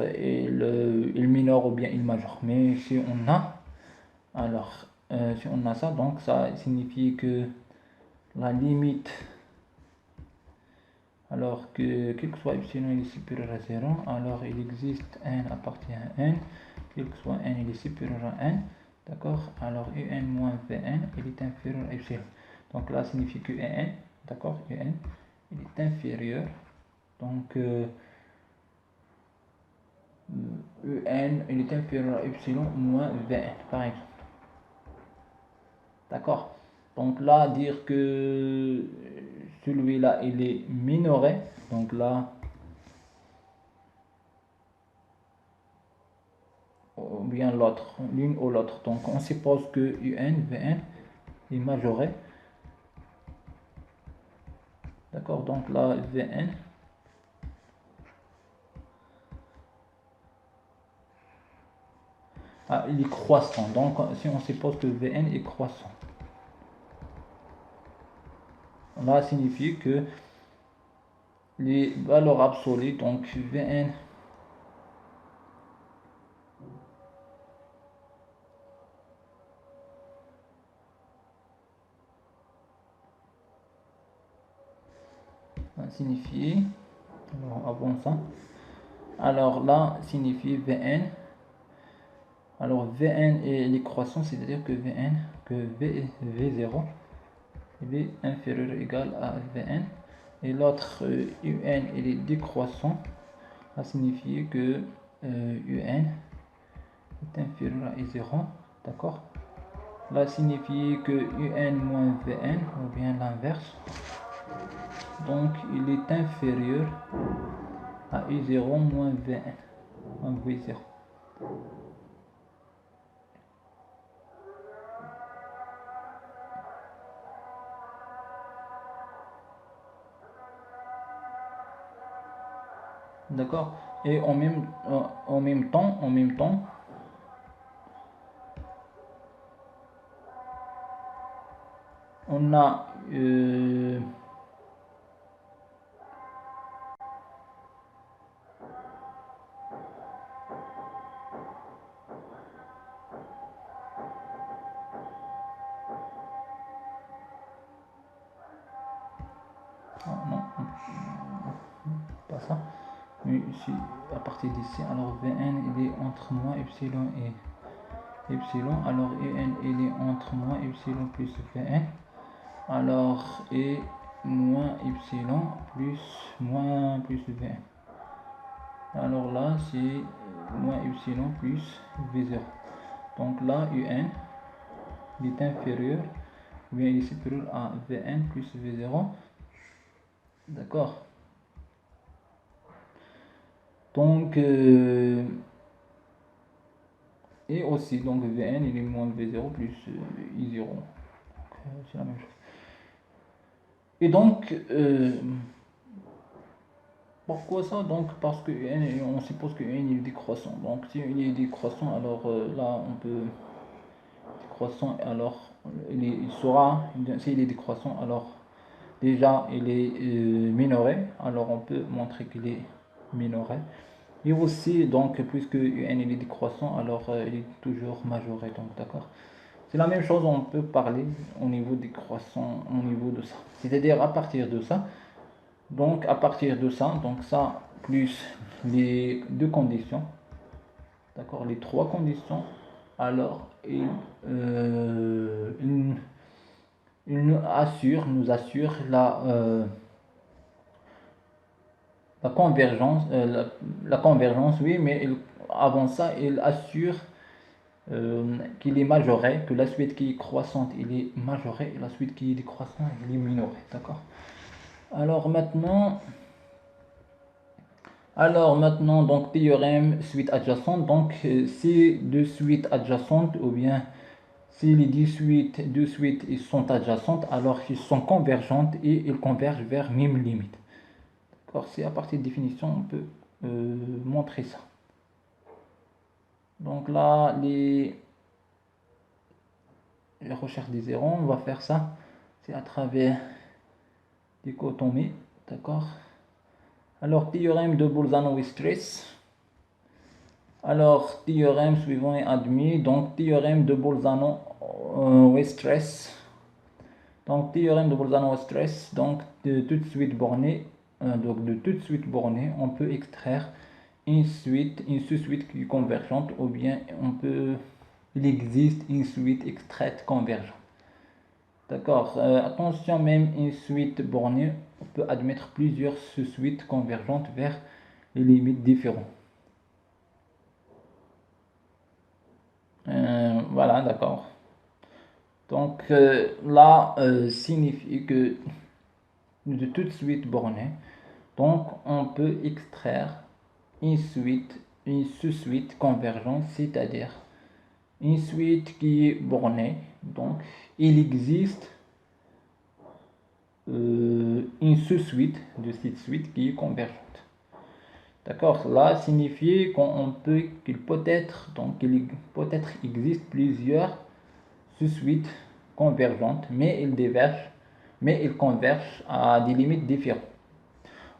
[SPEAKER 1] il minore ou bien il majore. Mais si on a, alors si on a ça, donc ça signifie que la limite, alors que quel que soit epsilon il est supérieur à 0, alors il existe n appartient à n, quel que soit n il est supérieur à n, d'accord, alors un moins vn il est inférieur à epsilon. Donc là signifie que un, d'accord, un il est inférieur, donc un il est inférieur à epsilon moins vn par exemple, d'accord. Donc là dire que celui-là il est minoré, donc là ou bien l'autre, l'une ou l'autre, donc on suppose que un vn est majoré, d'accord. Donc là vn il est croissant, donc si on suppose que vn est croissant, on va signifier que les valeurs absolues, donc vn signifie, alors avant ça, alors là signifie Vn. Alors Vn est décroissant, c'est-à-dire que V0 il est inférieur ou égal à Vn, et l'autre Un il est décroissant. Ça signifie que Un est inférieur à I0, d'accord. Là signifie que Un moins Vn, ou bien l'inverse, donc il est inférieur à I0 moins Vn, moins V0. D'accord. Et en même temps, on a non, pas ça. Mais ici, à partir d'ici, alors Vn il est entre moins epsilon et epsilon. Alors Un il est entre moins epsilon plus Vn. Alors et moins epsilon plus moins plus Vn. Alors là c'est moins epsilon plus V0. Donc là Un il est inférieur, ou bien il est supérieur à Vn plus V0. D'accord. Donc et aussi donc Vn il est moins V0 plus I0. C'est la même chose. Et donc pourquoi ça? Donc parce que on suppose que n il est décroissant. Donc si il est décroissant, alors là on peut décroissant, alors il sera, s'il est décroissant, alors déjà il est minoré, alors on peut montrer qu'il est minoré. Et aussi donc puisque n il est décroissant, alors il est toujours majoré, donc d'accord. C'est la même chose, on peut parler au niveau décroissant, au niveau de ça. C'est-à-dire à partir de ça, donc à partir de ça, donc ça plus les deux conditions, d'accord, les trois conditions, alors il nous assure la convergence, la convergence, oui, mais avant ça, il assure qu'il est majoré, que la suite qui est croissante, il est majoré, et la suite qui est décroissante, il est minoré, d'accord. Alors maintenant, donc théorème suite adjacente, donc si deux suites adjacentes, ou bien si les deux suites ils sont adjacentes, alors ils sont convergentes et ils convergent vers même limite. D'accord, c'est à partir de définition on peut montrer ça. Donc là, les recherches des zéros, on va faire ça, c'est à travers dichotomie, d'accord. Alors théorème de Bolzano-Weierstrass. Alors théorème suivant est admis, donc théorème de Bolzano-Weierstrass. Donc théorème de Bolzano-Weierstrass, donc de toute suite bornée, on peut extraire une sous-suite qui est convergente, ou bien il existe une suite extraite convergente. D'accord. Attention, même une suite bornée, on peut admettre plusieurs sous-suites convergentes vers les limites différentes. Voilà, d'accord. Donc là signifie que de toute suite bornée, donc on peut extraire une sous-suite convergente, c'est-à-dire une suite qui est bornée. Donc il existe une sous-suite de cette suite qui est convergente. D'accord, là signifie qu'il peut-être, donc il peut-être existe plusieurs sous-suites convergentes, mais ils convergent à des limites différentes.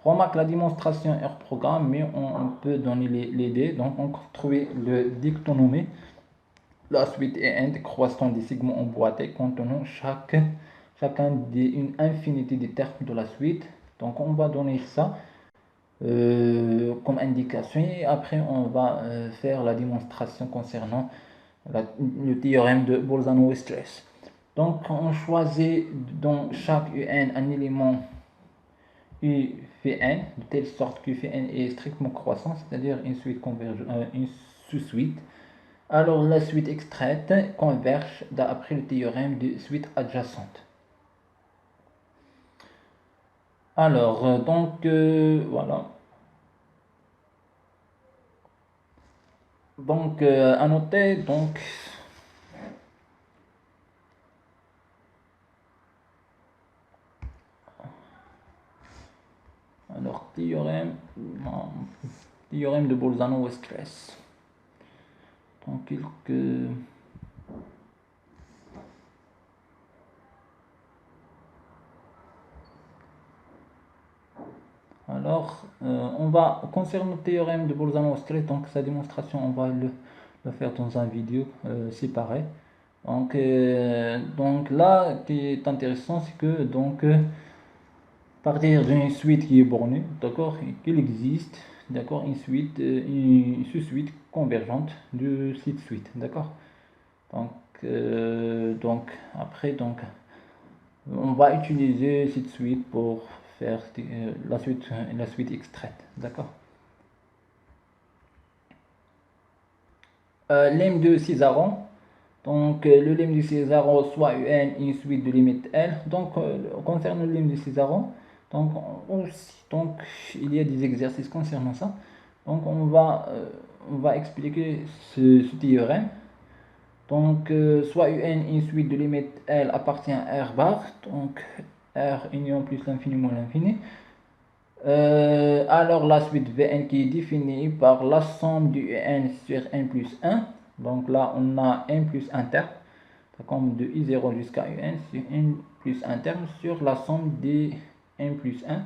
[SPEAKER 1] Remarque la démonstration R programme, mais on peut donner les dés, donc on peut trouver le dictonomie. La suite est un décroissant des segments emboîtés contenant chacun d'une infinité de termes de la suite. Donc on va donner ça comme indication et après on va faire la démonstration concernant le théorème de Bolzano-Weierstrass. Donc on choisit dans chaque UN un élément U fait n, de telle sorte que Fn est strictement croissant, c'est-à-dire une suite une sous-suite. Alors la suite extraite converge d'après le théorème de suite adjacente. Alors, voilà. Donc, à noter, donc, alors, théorème de Bolzano-Weierstrass. Donc, quelques... Alors, on va, concernant le théorème de Bolzano-Weierstrass, donc sa démonstration, on va le faire dans un vidéo séparé. Donc là, ce qui est intéressant, c'est que partir d'une suite qui est bornée, d'accord, et qu'il existe, d'accord, une suite, une sous-suite convergente de cette suite, d'accord. Donc après, on va utiliser cette suite pour faire la suite extraite, d'accord. Lemme de Césarron. Donc, le lemme de Césarron, soit UN, une suite de limite L. Donc, concernant le lemme de Césarron, donc, il y a des exercices concernant ça. Donc, on va expliquer ce théorème. Donc, soit UN, une suite de limite L appartient à R bar. Donc, R union plus l'infini moins l'infini. Alors, la suite Vn qui est définie par la somme du UN sur n plus 1. Donc là, on a n plus 1 terme, comme de I0 jusqu'à UN sur n plus 1 terme sur la somme des n plus 1.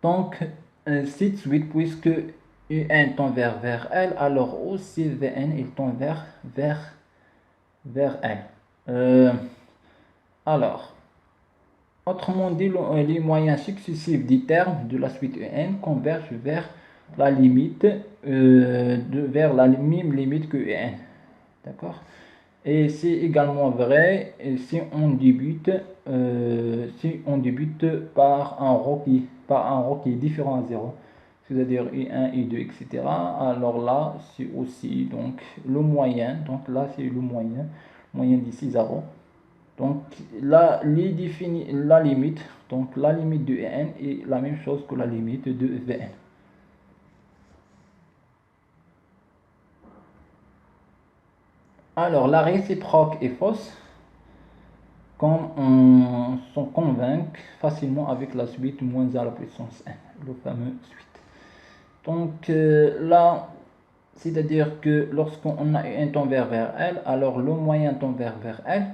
[SPEAKER 1] Donc, cette suite, puisque UN tend vers L, alors aussi Vn il tend vers L. Alors, autrement dit, les moyens successifs des termes de la suite UN convergent vers la limite, vers la même limite que UN. D'accord? Et c'est également vrai si on débute, par un rho qui est différent à 0, c'est-à-dire I1, I2, etc. Alors là, c'est aussi donc le moyen. Donc là, c'est le moyen d'ici 0. Donc là, la limite, donc la limite de n est la même chose que la limite de Vn. Alors la réciproque est fausse, comme on s'en convainc facilement avec la suite moins à la puissance n, le fameux suite. Donc là, c'est-à-dire que lorsqu'on a un tend vers L, alors le moyen tend vers L.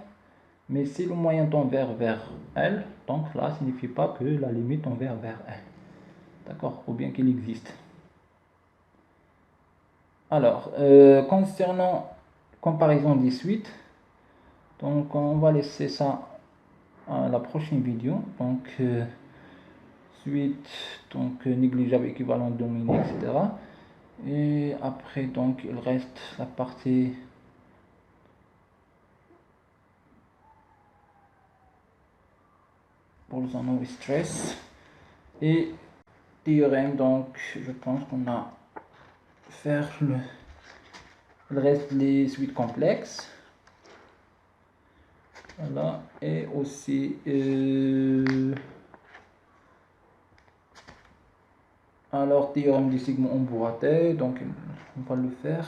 [SPEAKER 1] Mais si le moyen tend vers L, donc cela ne signifie pas que la limite tend vers L. D'accord? Ou bien qu'il existe. Alors, concernant comparaison des suites, donc on va laisser ça à la prochaine vidéo. Donc, suite, donc négligeable, équivalent, dominé, etc. Et après, donc, il reste la partie Bolzano-Weierstrass et théorème. Donc, je pense qu'on a faire le reste des suites complexes. Voilà, et aussi alors théorème du segment emboîté, donc on va le faire.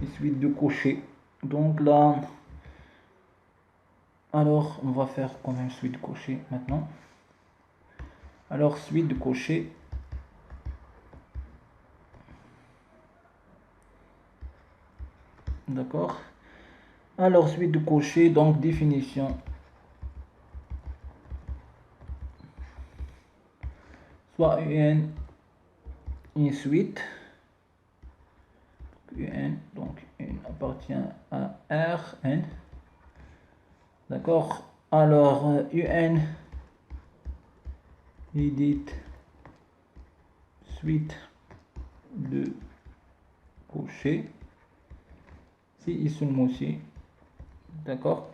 [SPEAKER 1] Et suite de Cauchy. Donc là, alors on va faire quand même suite de Cauchy maintenant. Alors suite de Cauchy. D'accord. Alors suite de Cauchy, donc définition. Soit UN une suite. UN, donc N appartient à Rn. D'accord. Alors UN edit suite de cocher, si et seulement aussi, d'accord,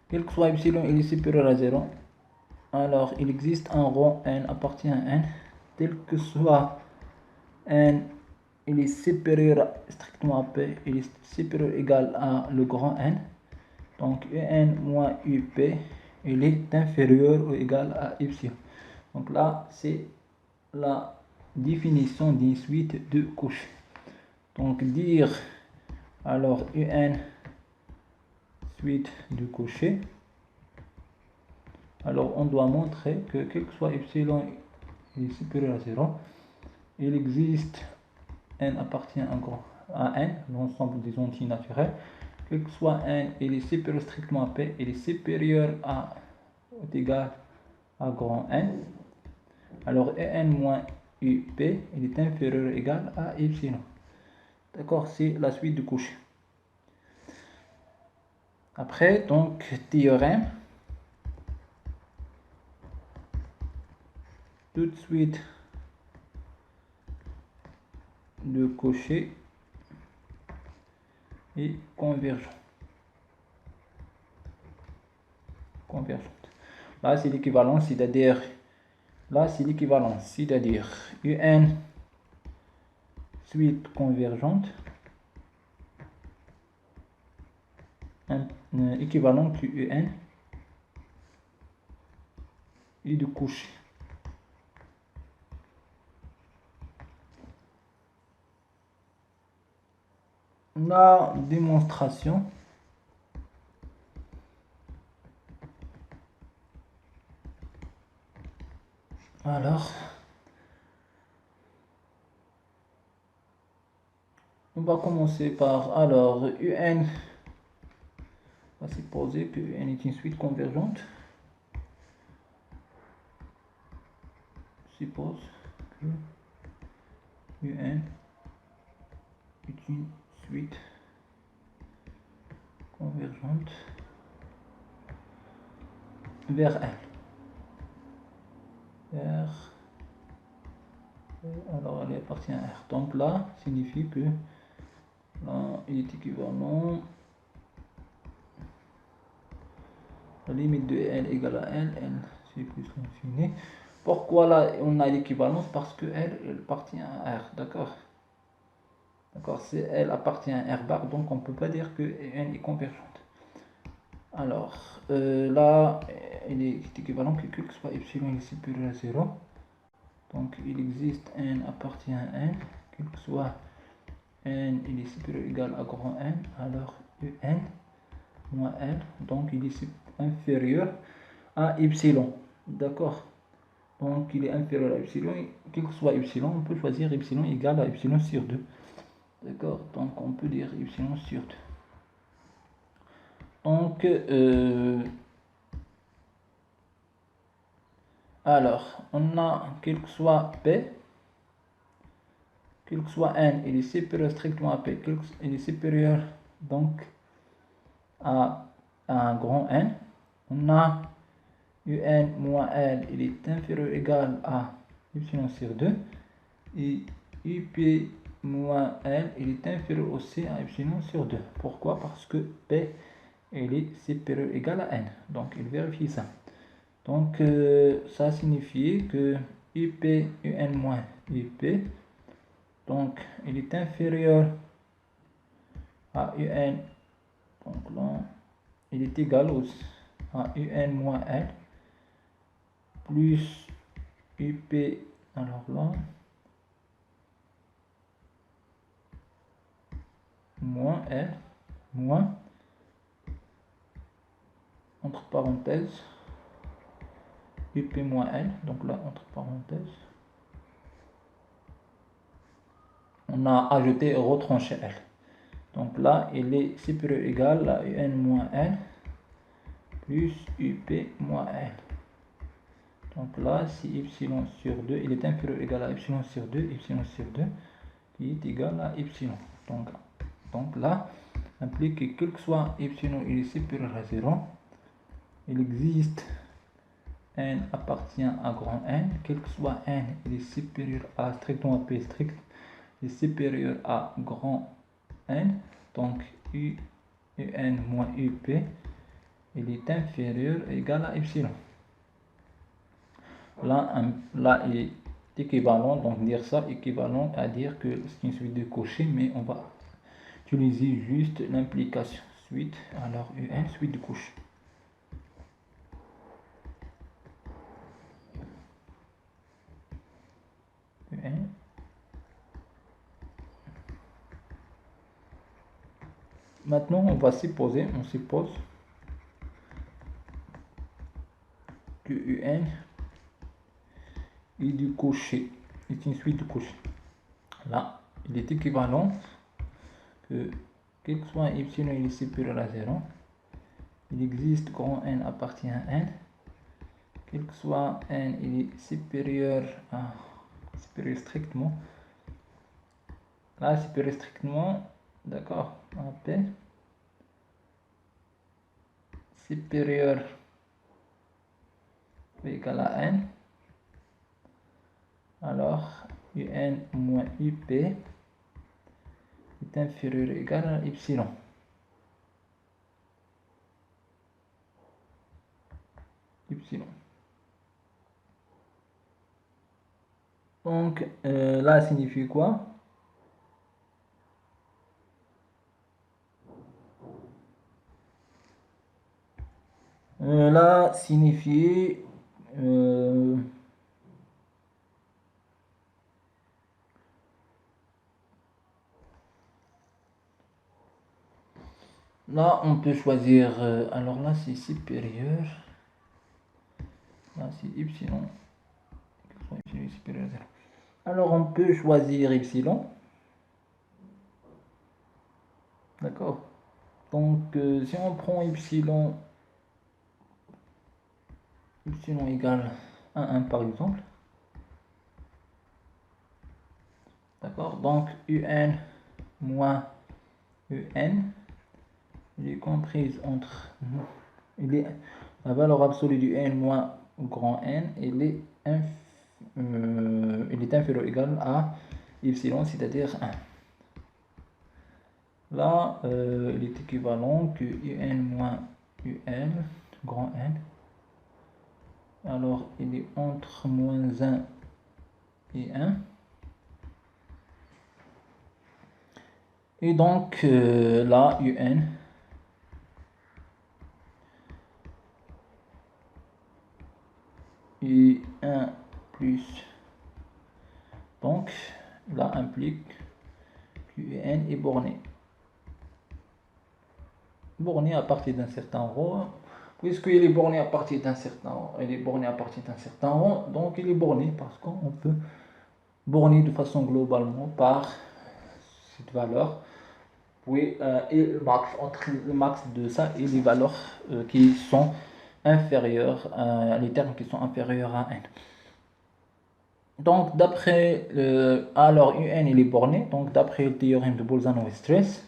[SPEAKER 1] quel que soit epsilon il est supérieur à 0, alors il existe un rang n appartient à n, tel que soit n il est supérieur strictement à p, il est supérieur ou égal à le grand n, donc un moins up il est inférieur ou égal à epsilon. Donc là c'est la définition d'une suite de couches. Donc dire alors un suite de cochers, alors on doit montrer que quel que soit epsilon est supérieur à 0, il existe n appartient à n, l'ensemble des entiers naturels, quel que soit n, il est supérieur strictement à p, il est supérieur à ou égal à grand n, alors n moins up il est inférieur ou égal à epsilon. D'accord, c'est la suite de couches. Après, donc, théorème. Tout de suite de cocher et convergent. Convergente. Là, c'est l'équivalence, c'est-à-dire un suite convergente équivalent que un et de coucher. La démonstration alors on va commencer par alors un, on va supposer que un est une suite convergente. Suppose que un est une suite convergente vers L. Alors elle appartient à R. Donc là, signifie que là, il est équivalent. La limite de L égale à L, c'est plus l'infini. Pourquoi là on a l'équivalence? Parce que L appartient à R, d'accord? D'accord, c'est L appartient à R bar, donc on ne peut pas dire que N est convergente. Alors là, il est équivalent que quel que soit epsilon est supérieur à 0. Donc il existe N appartient à N, quel que soit N il est supérieur ou égal à grand N, alors Un moins L, donc il est inférieur à epsilon, d'accord, donc il est inférieur à epsilon, quel que soit epsilon, on peut choisir epsilon égal à epsilon sur 2, d'accord, donc on peut dire epsilon sur 2. Donc alors on a quel que soit P, quel que soit N, il est supérieur strictement à P, il est supérieur donc à un grand N, on a un moins L, il est inférieur ou égal à epsilon sur 2, et up moins L, il est inférieur aussi à epsilon sur 2. Pourquoi? Parce que P, il est supérieur ou égal à N. Donc, il vérifie ça. Donc, ça signifie que up, un moins up, donc, il est inférieur à un, donc là, il est égal à un moins L, plus up, alors là, moins L, moins, entre parenthèses, up moins L, donc là, entre parenthèses, on a ajouté et retranché L. Donc là, il est supérieur ou égal à un moins L, plus up moins L. Donc là, si epsilon sur 2, il est inférieur ou égal à epsilon sur 2, qui est égal à epsilon. Donc là, implique que quel que soit epsilon, il est supérieur à 0, il existe n appartient à grand N, quel que soit n, il est supérieur à strictement P strict, il est supérieur à grand N, donc UN moins UP, il est inférieur ou égal à epsilon. Là il est équivalent, donc dire ça équivalent à dire que c'est une suite de cochers, mais on va utiliser juste l'implication suite, alors UN suite de couches. UN. Maintenant on suppose que UN est du cocher, est une suite de cochers. Là il est équivalent que quel que soit epsilon il est supérieur à 0, il existe grand N appartient à N, quel que soit N il est supérieur strictement, là supérieur strictement, d'accord, à P, supérieur égal à N, alors UN moins UP est inférieur ou égal à epsilon. Donc là signifie quoi? Là signifie là on peut choisir, alors là c'est supérieur, là c'est epsilon, supérieur à 0. Alors on peut choisir epsilon, d'accord, donc si on prend epsilon égale à 1 par exemple, d'accord, donc UN moins UN, il est comprise entre, la valeur absolue du n moins grand N, il est inférieur ou égal à epsilon, c'est-à-dire 1. Là, il est équivalent que UN moins UN, grand N, alors il est entre moins 1 et 1. Et donc, là, UN et 1 plus, donc là implique que UN est borné à partir d'un certain rang, puisqu'il est borné à partir d'un certain rang, donc il est borné parce qu'on peut borner de façon globalement par cette valeur, oui, et le max, entre le max de ça et les valeurs qui sont inférieures, les termes qui sont inférieurs à n. Donc d'après alors UN il est borné, donc d'après le théorème de Bolzano-Weierstrass,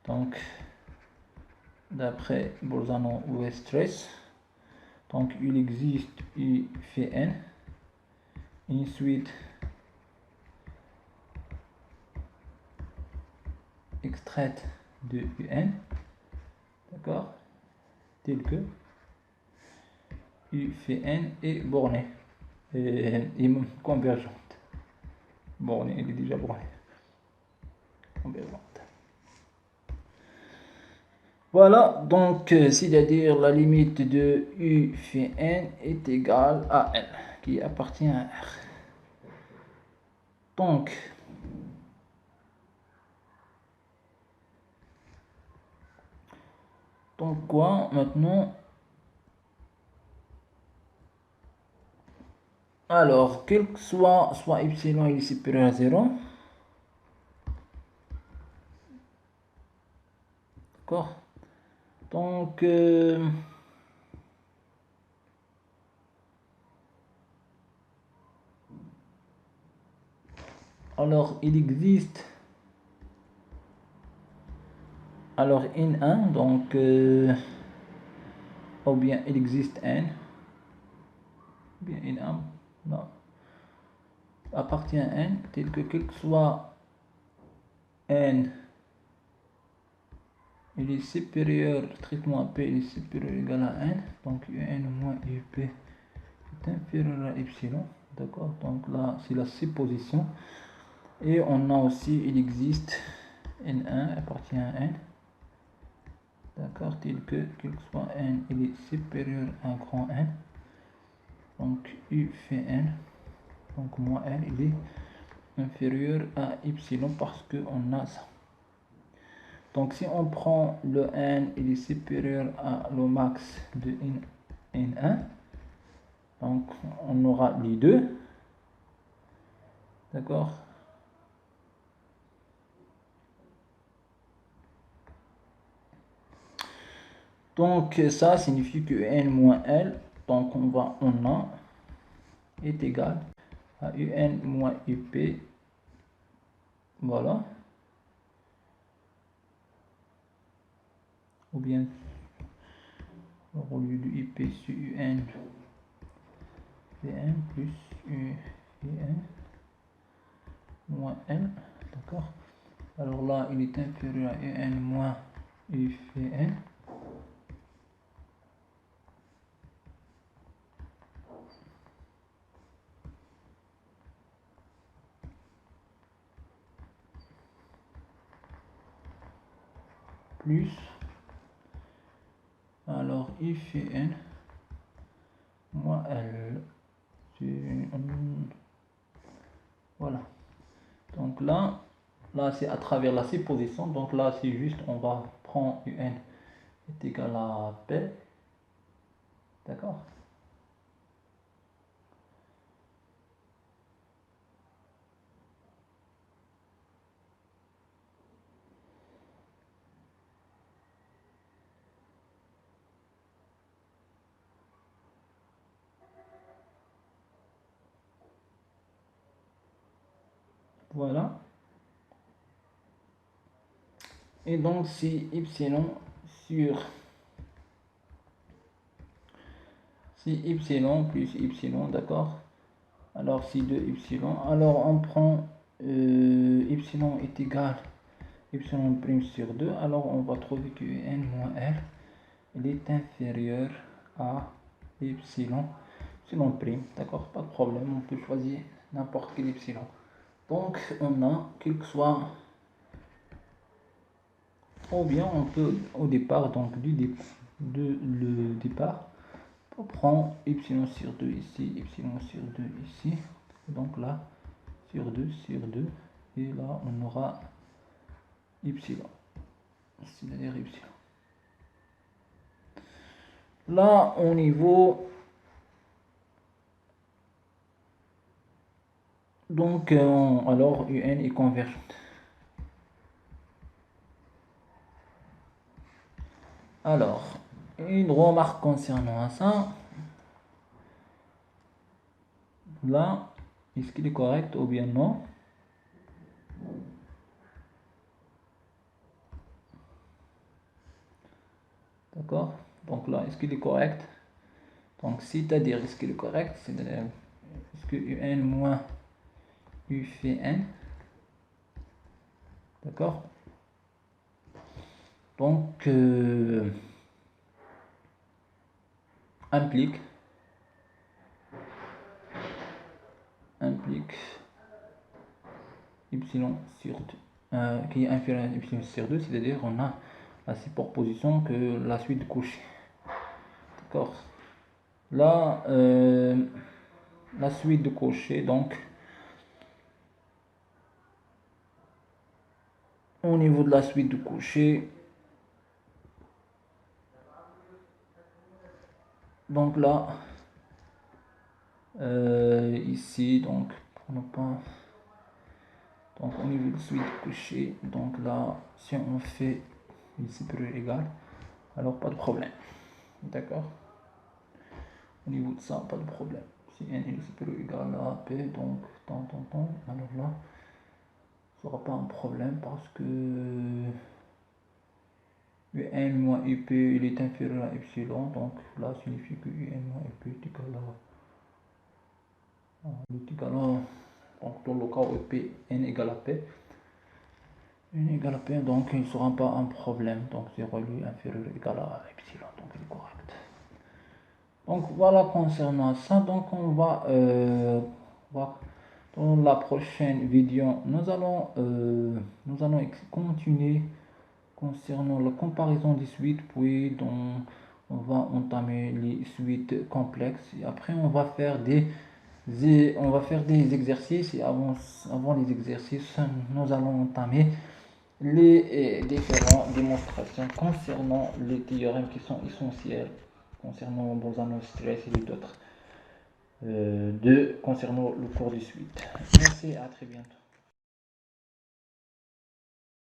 [SPEAKER 1] donc d'après Bolzano-Weierstrass, donc il existe U fait n, une suite extraite de UN, d'accord, tel que U fait n est borné et convergente. Borné, il est déjà borné. Convergente. Voilà, donc c'est-à-dire la limite de U fait n est égale à n, qui appartient à R. Donc, quoi maintenant? Alors, quel que soit epsilon il est supérieur à 0, d'accord, donc alors il existe alors n1, donc ou bien il existe n bien n1 non, appartient à n, tel que quel que soit n, il est supérieur, traitement P il est supérieur ou égal à n, donc un moins up est inférieur à epsilon, d'accord, donc là c'est la supposition, et on a aussi, il existe n1 appartient à n, d'accord, tel que quel que soit n, il est supérieur à grand n, donc u fait n, donc moins n, il est inférieur à epsilon parce que on a ça. Donc si on prend le n, il est supérieur à le max de n1, donc on aura les deux, d'accord. Donc ça signifie que n moins l, donc on a est égal à un moins up, voilà, ou bien au lieu de up c'est un v1 plus un moins n, d'accord. Alors là il est inférieur à un moins ufn, plus, alors ufn moins l, voilà. Donc là c'est à travers la supposition, donc là c'est juste on va prendre un est égal à p, d'accord. Voilà. Et donc si epsilon sur si epsilon plus epsilon, d'accord. Alors si 2 epsilon, alors on prend epsilon est égal epsilon prime sur 2, alors on va trouver que n moins l il est inférieur à epsilon prime, d'accord, pas de problème, on peut choisir n'importe quel epsilon. Donc on a quel que soit, ou bien on peut au départ, donc le départ, on prend epsilon sur 2 ici, epsilon sur 2 ici, donc là sur 2 et là on aura epsilon, c'est-à-dire epsilon. Là au niveau, donc alors un est convergente. Alors une remarque concernant ça, là est-ce qu'il est correct ou bien non? D'accord, donc là est-ce qu'il est correct? Donc c'est-à-dire est-ce qu'il est correct, c'est-à-dire est-ce que un moins u fait n, d'accord, donc implique epsilon sur 2 qui est inférieur à epsilon sur 2, c'est-à-dire on a la superposition que la suite de coucher, d'accord. Là la suite de cocher, donc au niveau de la suite de cocher, donc là ici, donc pour ne pas, donc au niveau de suite de cocher, donc là si on fait une supérieur égal, alors pas de problème, d'accord. Au niveau de ça, pas de problème. Si n est supérieur ou égal à p, donc alors là ce sera pas un problème parce que un moins up il est inférieur à epsilon, donc là signifie que un moins up est égal Alors, donc dans le cas où P n égale à P, donc il ne sera pas un problème. Donc 0 lui inférieur ou égal à epsilon, donc il est correct. Donc voilà concernant ça. Donc on va voir dans la prochaine vidéo, nous allons continuer concernant la comparaison des suites, puis on va entamer les suites complexes et après on va faire des exercices et avant les exercices nous allons entamer les différentes démonstrations concernant les théorèmes qui sont essentiels concernant Bolzano stress et d'autres concernant le cours de suite. Merci, à très bientôt.